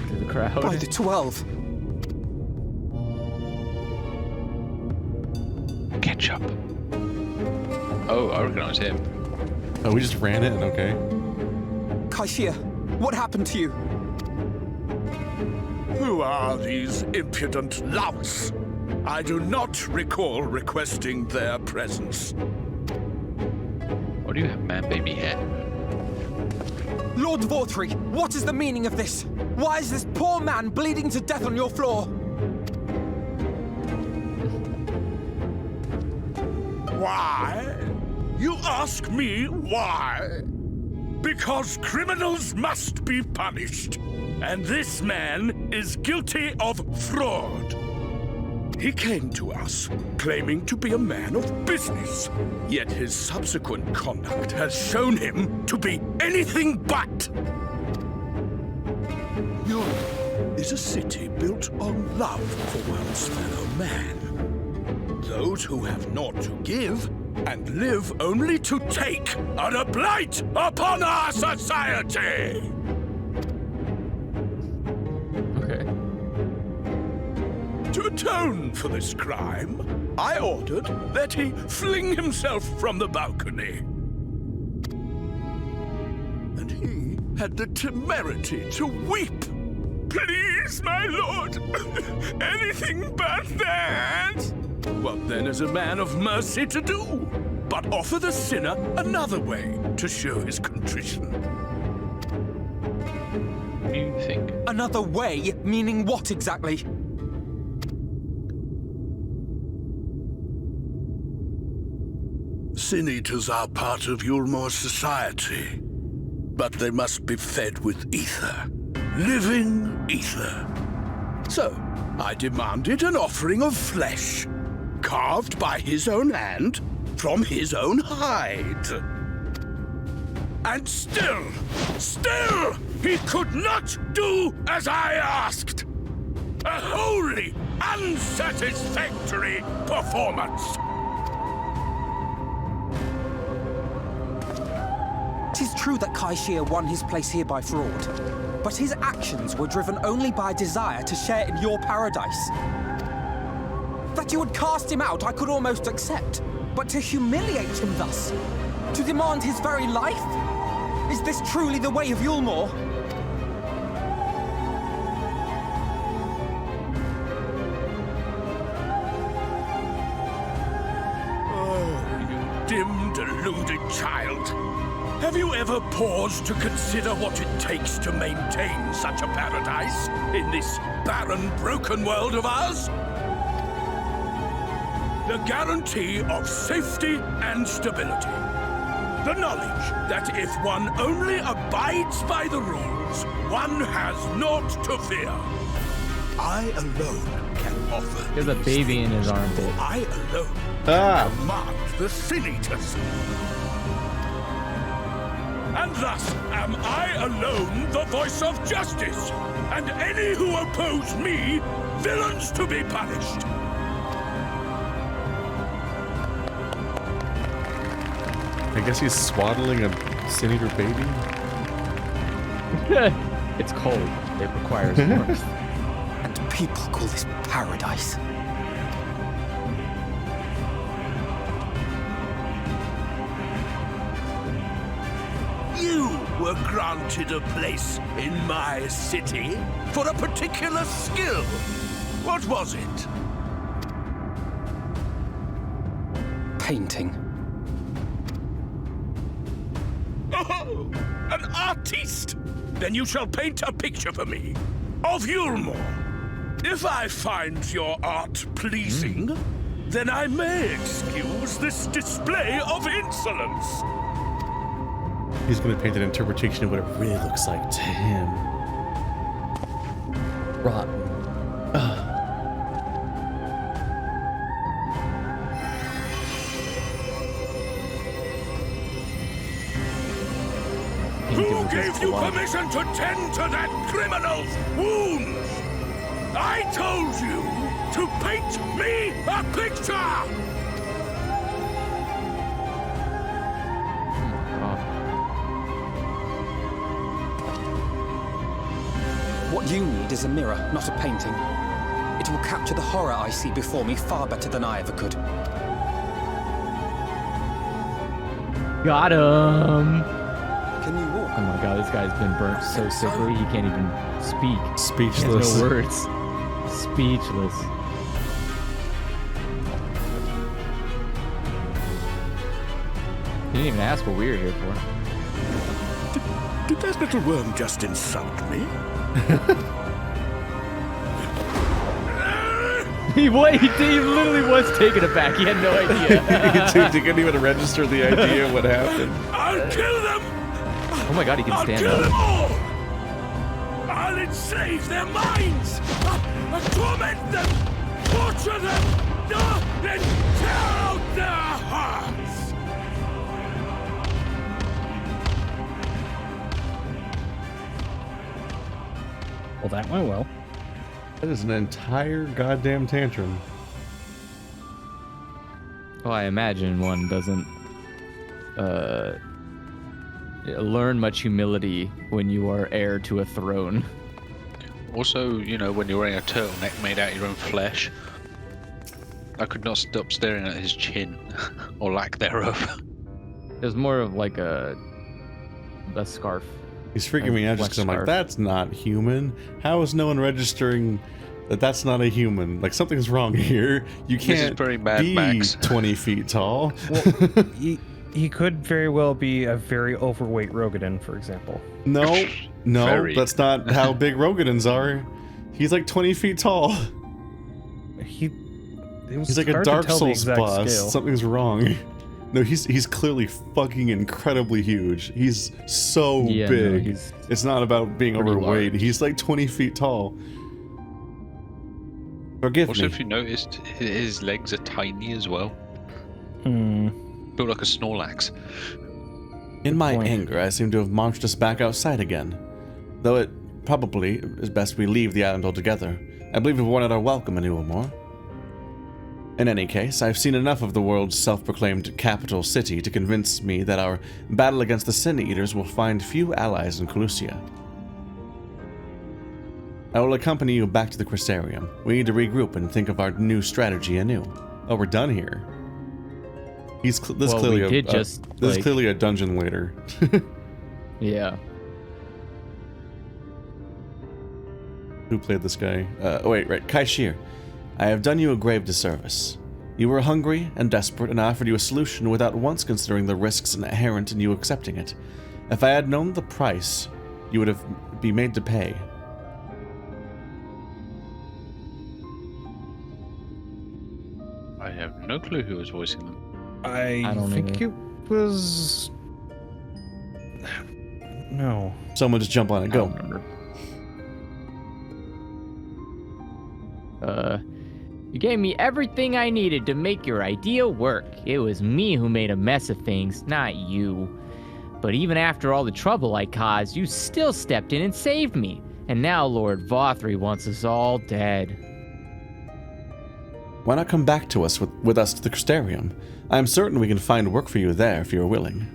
S3: Through the crowd.
S10: By the 12.
S2: Ketchup. Oh, I recognize him.
S1: Oh, we just ran in, okay.
S10: Kaishia, what happened to you?
S13: Who are these impudent louts? I do not recall requesting their presence.
S2: Why do you have man-baby hair?
S10: Lord Vauthry, what is the meaning of this? Why is this poor man bleeding to death on your floor?
S13: Why? You ask me why? Because criminals must be punished, and this man is guilty of fraud. He came to us claiming to be a man of business, yet his subsequent conduct has shown him to be anything but. Eulmore is a city built on love for one's fellow man. Those who have naught to give and live only to take are a blight upon our society!
S3: Okay.
S13: To atone for this crime, I ordered that he fling himself from the balcony. And he had the temerity to weep. Please, my lord, anything but that. What then is a man of mercy to do? But offer the sinner another way to show his contrition.
S2: You think?
S10: Another way? Meaning what exactly?
S13: Sin eaters are part of Eulmore society, but they must be fed with ether. Living ether. So, I demanded an offering of flesh, carved by his own hand, from his own hide. And still, he could not do as I asked. A wholly unsatisfactory performance.
S10: Tis true that Kaishia won his place here by fraud, but his actions were driven only by a desire to share in your paradise. That you would cast him out I could almost accept, but to humiliate him thus, to demand his very life? Is this truly the way of Eulmore?
S13: Oh, you dim, deluded child. Have you ever paused to consider what it takes to maintain such a paradise in this barren, broken world of ours? The guarantee of safety and stability. The knowledge that if one only abides by the rules, one has naught to fear. I alone can offer.
S3: There's a baby in his armpit.
S13: I alone command the Sin Eaters. And thus am I alone the voice of justice, and any who oppose me, villains to be punished.
S1: I guess he's swaddling a Sin Eater baby?
S3: It's cold. It requires warmth.
S10: And people call this paradise.
S13: You were granted a place in my city for a particular skill. What was it?
S10: Painting.
S13: Oh, an artiste! Then you shall paint a picture for me of Eulmore. If I find your art pleasing, then I may excuse this display of insolence.
S1: He's going to paint an interpretation of what it really looks like to him. Rotten.
S13: Who gave you permission to tend to that criminal's wounds? I told you to paint me a picture!
S10: What you need is a mirror, not a painting. It will capture the horror I see before me far better than I ever could.
S3: Got him!
S10: Can you walk?
S3: Oh my god, this guy's been burnt so sickly he can't even speak.
S1: Speechless.
S3: He has no words. Speechless. He didn't even ask what we were here for.
S13: Did that little worm just insult me?
S3: He literally was taken aback. He had no idea.
S1: He couldn't even register the idea of what happened.
S13: I'll kill them!
S3: Oh my god, he can stand
S13: I'll kill
S3: up.
S13: them all! I'll enslave their minds! I'll torment them! Torture them! Then tear out their hearts!
S4: Well, that went well.
S1: That is an entire goddamn tantrum.
S3: Well, I imagine one doesn't learn much humility when you are heir to a throne.
S2: Also, you know, when you're wearing a turtleneck made out of your own flesh. I could not stop staring at his chin, or lack thereof.
S3: It was more of like a scarf.
S1: He's freaking me out just because I'm like, that's not human. How is no one registering that that's not a human? Like, something's wrong here. You can't be 20 feet tall.
S12: Well, he could very well be a very overweight Rogadin, for example.
S1: No, that's not how big Rogadins are. He's like 20 feet tall. He's like a Dark Souls boss. Scale. Something's wrong. No, he's clearly fucking incredibly huge. He's so big. No, it's not about being overweight. Large. He's like 20 feet tall. Forgive me.
S2: Also, if you noticed, his legs are tiny as well. Built like a Snorlax.
S1: In my anger, I seem to have marched us back outside again. Though it probably is best we leave the island altogether. I believe we've wanted our welcome in Eulmore. In any case, I've seen enough of the world's self-proclaimed capital city to convince me that our battle against the Sin Eaters will find few allies in Calusia. I will accompany you back to the Crystarium. We need to regroup and think of our new strategy anew. Oh, we're done here. This is clearly a dungeon later.
S3: Yeah.
S1: Who played this guy? Right. Kaishir. I have done you a grave disservice. You were hungry and desperate, and I offered you a solution without once considering the risks inherent in you accepting it. If I had known the price, you would have been made to pay.
S2: I have no clue who was voicing them.
S12: I think it was... No.
S1: Someone just jump on it. Go.
S3: You gave me everything I needed to make your idea work. It was me who made a mess of things, not you. But even after all the trouble I caused, you still stepped in and saved me. And now Lord Vauthry wants us all dead.
S1: Why not come back to us with us to the Crystarium? I am certain we can find work for you there if you are willing.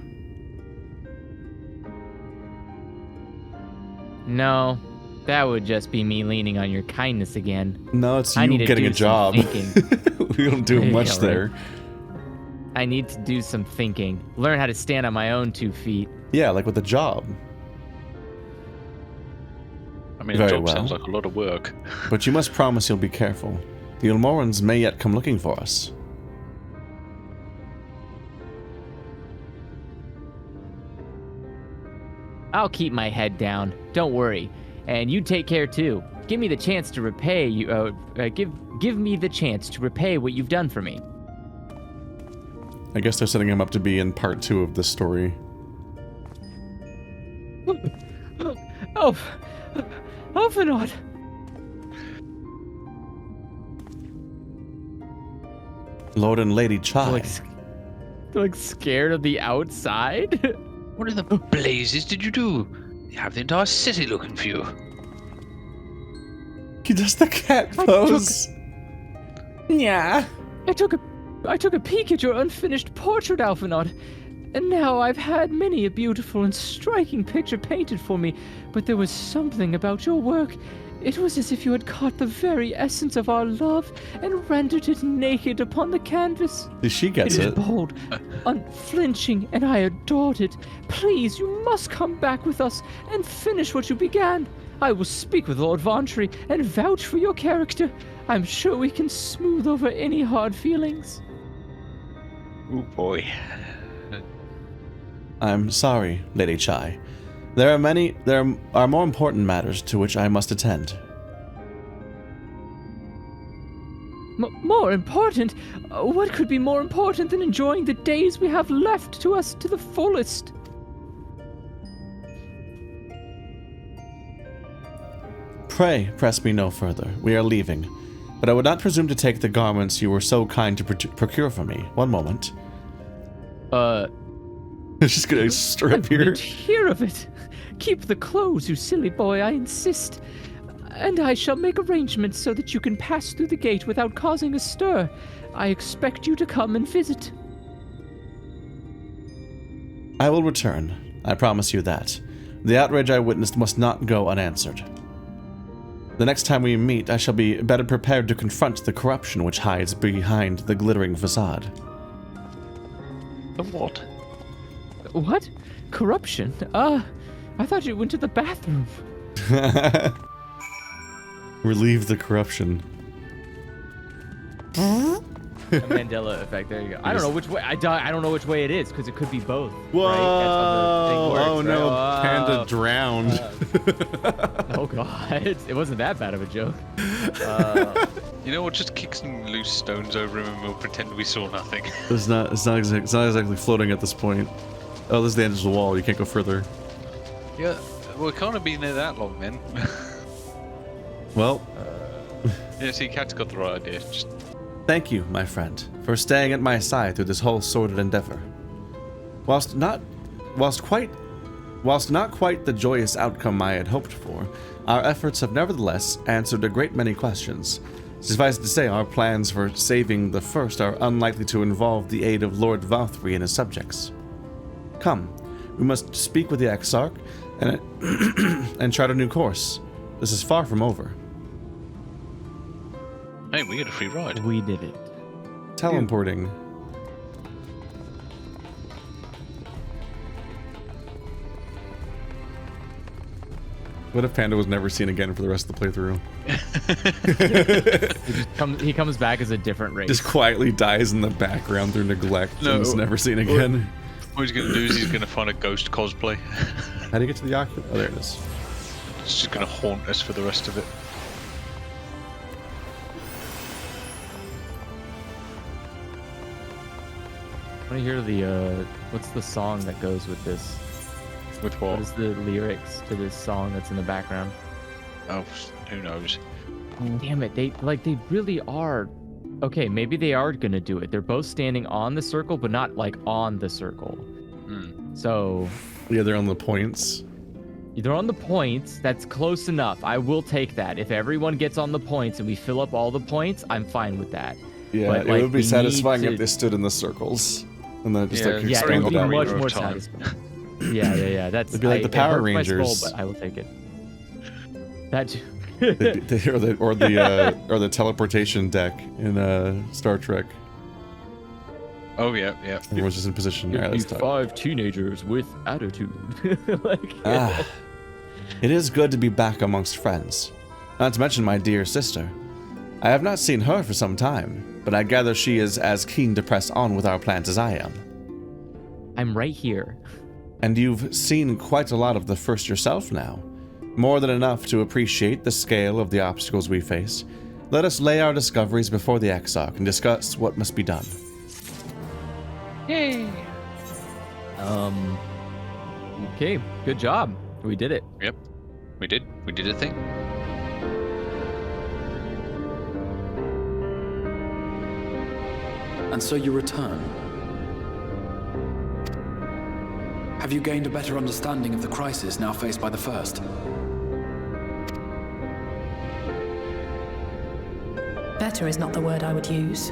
S3: No. That would just be me leaning on your kindness again.
S1: No, it's you getting a job. We don't do much there.
S3: I need to do some thinking. Learn how to stand on my own 2 feet.
S1: Yeah, like with a job.
S2: I mean, a job sounds like a lot of work.
S1: But you must promise you'll be careful. The Eulmorans may yet come looking for us.
S3: I'll keep my head down. Don't worry. And you take care too. Give me the chance to repay you. Give me the chance to repay what you've done for me.
S1: I guess they're setting him up to be in part 2 of this story.
S3: Oh, Alphanot.
S1: Lord and Lady Chai.
S3: Like scared of the outside?
S2: What in the blazes did you do? You have the entire city looking for you.
S1: He does the cat pose. Yeah.
S3: I took a peek at your unfinished portrait, Alphanot, and now I've had many a beautiful and striking picture painted for me, but there was something about your work. It was as if you had caught the very essence of our love and rendered it naked upon the canvas.
S1: She gets it.
S3: It is bold, unflinching, and I adored it. Please, you must come back with us and finish what you began. I will speak with Lord Vauthry and vouch for your character. I'm sure we can smooth over any hard feelings.
S2: Oh boy.
S1: I'm sorry, Lady Chai. There are more important matters to which I must attend.
S3: More important? What could be more important than enjoying the days we have left to us to the fullest?
S1: Pray, press me no further. We are leaving. But I would not presume to take the garments you were so kind to procure for me. One moment. It's just gonna strip here.
S3: I didn't hear of it. Keep the clothes, you silly boy, I insist. And I shall make arrangements so that you can pass through the gate without causing a stir. I expect you to come and visit.
S1: I will return. I promise you that. The outrage I witnessed must not go unanswered. The next time we meet, I shall be better prepared to confront the corruption which hides behind the glittering facade.
S2: The what?
S3: What? Corruption? I thought you went to the bathroom.
S1: Relieve the corruption.
S3: A Mandela effect. There you go. I don't know which way. I don't know which way it is because it could be both.
S1: Whoa!
S3: Right? That's how the thing works,
S1: Oh no!
S3: right?
S1: Panda drowned.
S3: Oh god! It wasn't that bad of a joke.
S2: You know what? Just kick some loose stones over him and we'll pretend we saw nothing.
S1: It's not exactly floating at this point. Oh, this is the end of the wall. You can't go further.
S2: Yeah. Well, it can't have been there that long then.
S1: Well.
S2: Yeah. See, Cat's got the right idea. Just.
S1: Thank you, my friend, for staying at my side through this whole sordid endeavor. Whilst not quite the joyous outcome I had hoped for, our efforts have nevertheless answered a great many questions. Suffice it to say, our plans for saving the first are unlikely to involve the aid of Lord Vauthry and his subjects. Come, we must speak with the Exarch and chart a new course. This is far from over.
S2: Hey, we get a free ride.
S3: We did it.
S1: Teleporting. What if Panda was never seen again for the rest of the playthrough?
S3: He comes back as a different race.
S1: Just quietly dies in the background through neglect and is never seen again.
S2: What he's going to do is he's going to find a ghost cosplay.
S1: How do you get to the Oculus? Oh, there it is.
S2: It's just going to haunt us for the rest of it.
S3: I want to hear the, what's the song that goes with this?
S2: With what?
S3: What is the lyrics to this song that's in the background?
S2: Oh, who knows?
S3: Damn it, they really are. Okay, maybe they are gonna do it. They're both standing on the circle, but not like on the circle. So...
S1: Yeah, they're on the points.
S3: They're on the points. That's close enough. I will take that. If everyone gets on the points and we fill up all the points, I'm fine with that.
S1: Yeah,
S3: but,
S1: it would be satisfying if they stood in the circles. And then just like
S3: it would be
S1: out.
S3: much more satisfying. Yeah. That's
S1: It'd be like the Power Rangers.
S3: My soul, but I will take it. That
S1: or the teleportation deck in Star Trek.
S2: Oh yeah.
S1: Everyone's just in position.
S3: Right, let's talk. 5 teenagers with attitude.
S1: It is good to be back amongst friends. Not to mention my dear sister. I have not seen her for some time, but I gather she is as keen to press on with our plans as I am.
S3: I'm right here.
S1: And you've seen quite a lot of the first yourself now. More than enough to appreciate the scale of the obstacles we face. Let us lay our discoveries before the Exarch and discuss what must be done.
S3: Yay! Okay, good job. We did it.
S2: Yep, we did. We did a thing.
S6: And so you return. Have you gained a better understanding of the crisis now faced by the First?
S14: Better is not the word I would use.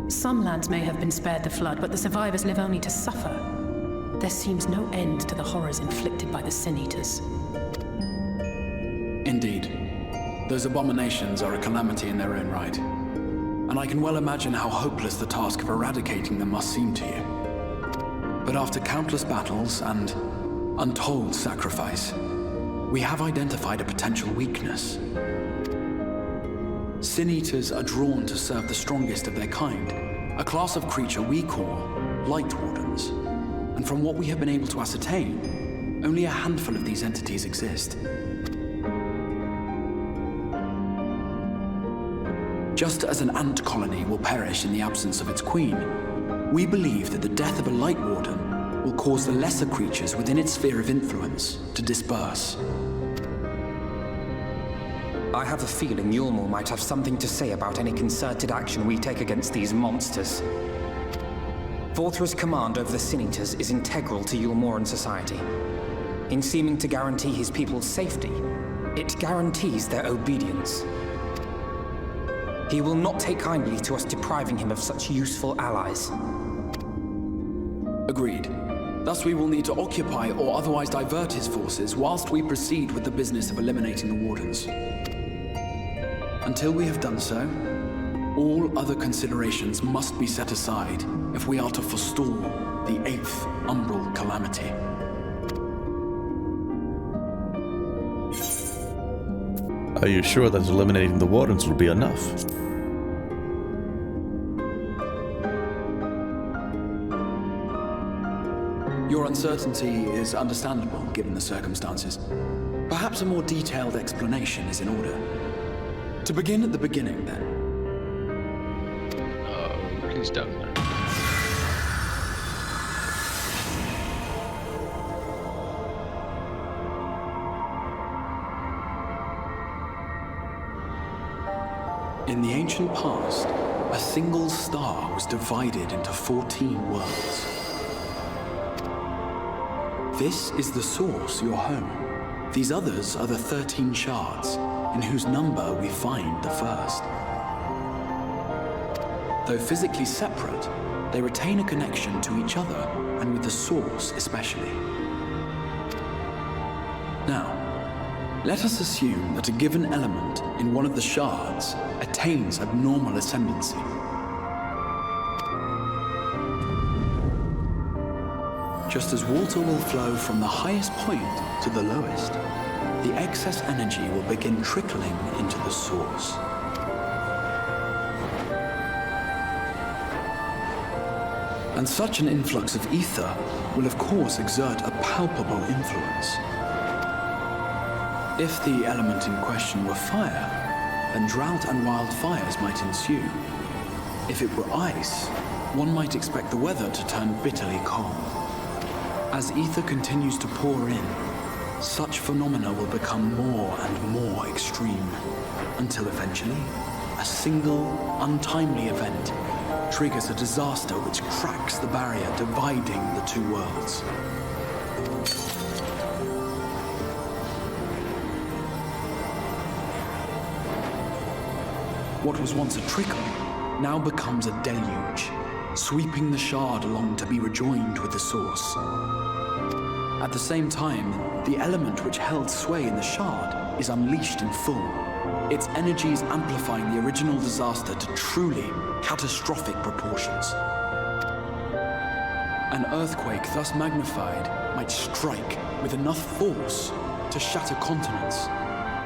S14: Some lands may have been spared the flood, but the survivors live only to suffer. There seems no end to the horrors inflicted by the Sin Eaters.
S6: Indeed. Those abominations are a calamity in their own right. And I can well imagine how hopeless the task of eradicating them must seem to you. But after countless battles and untold sacrifice, we have identified a potential weakness. Sin Eaters are drawn to serve the strongest of their kind, a class of creature we call Light Wardens. And from what we have been able to ascertain, only a handful of these entities exist. Just as an ant colony will perish in the absence of its queen, we believe that the death of a Light Warden will cause the lesser creatures within its sphere of influence to disperse.
S15: I have a feeling Eulmore might have something to say about any concerted action we take against these monsters. Vauthry's command over the Sin Eaters is integral to Eulmoran society. In seeming to guarantee his people's safety, it guarantees their obedience. He will not take kindly to us depriving him of such useful allies.
S6: Agreed. Thus we will need to occupy or otherwise divert his forces whilst we proceed with the business of eliminating the Wardens. Until we have done so, all other considerations must be set aside if we are to forestall the 8th Umbral Calamity.
S5: Are you sure that eliminating the Wardens will be enough?
S6: Your uncertainty is understandable given the circumstances. Perhaps a more detailed explanation is in order. To begin at the beginning, then.
S2: Oh, please don't.
S6: In the ancient past, a single star was divided into 14 worlds. This is the source, your home. These others are the 13 shards, in whose number we find the first. Though physically separate, they retain a connection to each other, and with the source especially. Now, let us assume that a given element in one of the shards attains abnormal ascendancy. Just as water will flow from the highest point to the lowest, the excess energy will begin trickling into the source. And such an influx of ether will of course exert a palpable influence. If the element in question were fire, then drought and wildfires might ensue. If it were ice, one might expect the weather to turn bitterly cold. As ether continues to pour in, such phenomena will become more and more extreme, until eventually, a single, untimely event triggers a disaster which cracks the barrier dividing the two worlds. What was once a trickle now becomes a deluge, sweeping the shard along to be rejoined with the source. At the same time, the element which held sway in the shard is unleashed in full, its energies amplifying the original disaster to truly catastrophic proportions. An earthquake thus magnified might strike with enough force to shatter continents.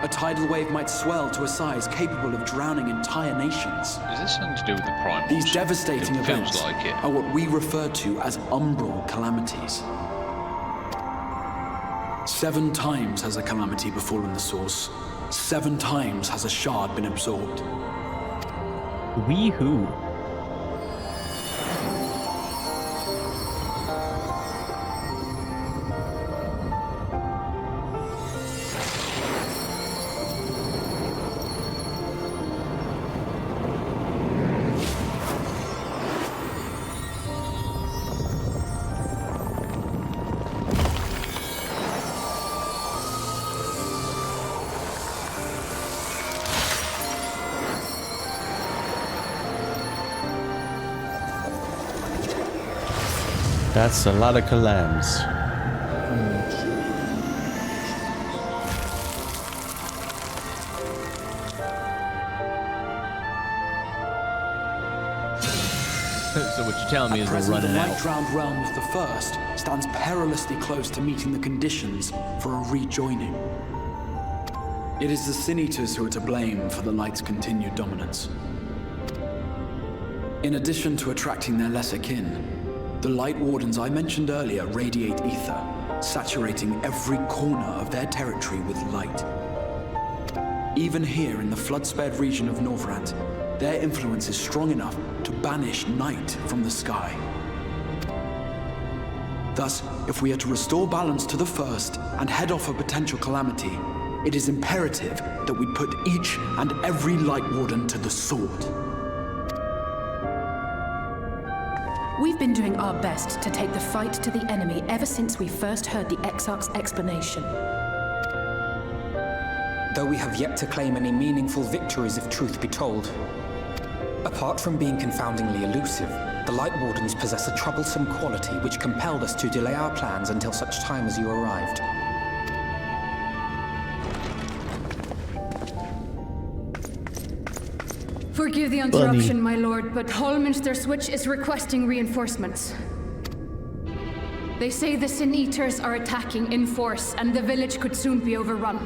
S6: A tidal wave might swell to a size capable of drowning entire nations.
S2: Is this something to do with the primal?
S6: These devastating events
S2: like
S6: are what we refer to as umbral calamities. 7 times has a calamity befallen the source. 7 times has a shard been absorbed.
S3: We who?
S5: That's a lot of calams.
S3: So what you're telling me is we're
S6: present,
S3: running
S6: the
S3: out.
S6: light-drowned realm of the first stands perilously close to meeting the conditions for a rejoining. It is the Sin Eaters who are to blame for the light's continued dominance. In addition to attracting their lesser kin, the Light Wardens I mentioned earlier radiate ether, saturating every corner of their territory with light. Even here in the flood-spared region of Northrant, their influence is strong enough to banish night from the sky. Thus, if we are to restore balance to the first and head off a potential calamity, it is imperative that we put each and every Light Warden to the sword.
S14: We've been doing our best to take the fight to the enemy ever since we first heard the Exarch's explanation.
S10: Though we have yet to claim any meaningful victories if truth be told. Apart from being confoundingly elusive, The Light Wardens possess a troublesome quality which compelled us to delay our plans until such time as you arrived.
S16: Forgive the interruption, my lord, but Hallminster Switch is requesting reinforcements. They say the Sin Eaters are attacking in force, and the village could soon be overrun.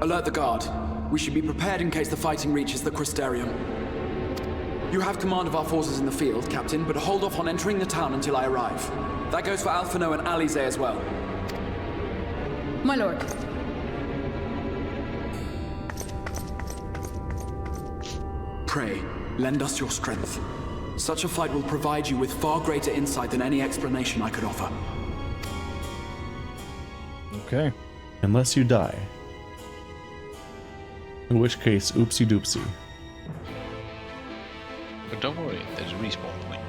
S6: Alert the guard. We should be prepared in case the fighting reaches the Crystarium. You have command of our forces in the field, Captain, but hold off on entering the town until I arrive. That goes for Alphino and Alize as well.
S16: My lord.
S6: Pray, lend us your strength. Such a fight will provide you with far greater insight than any explanation I could offer.
S1: Okay. Unless you die. In which case, oopsie doopsie.
S2: But don't worry, there's a respawn point.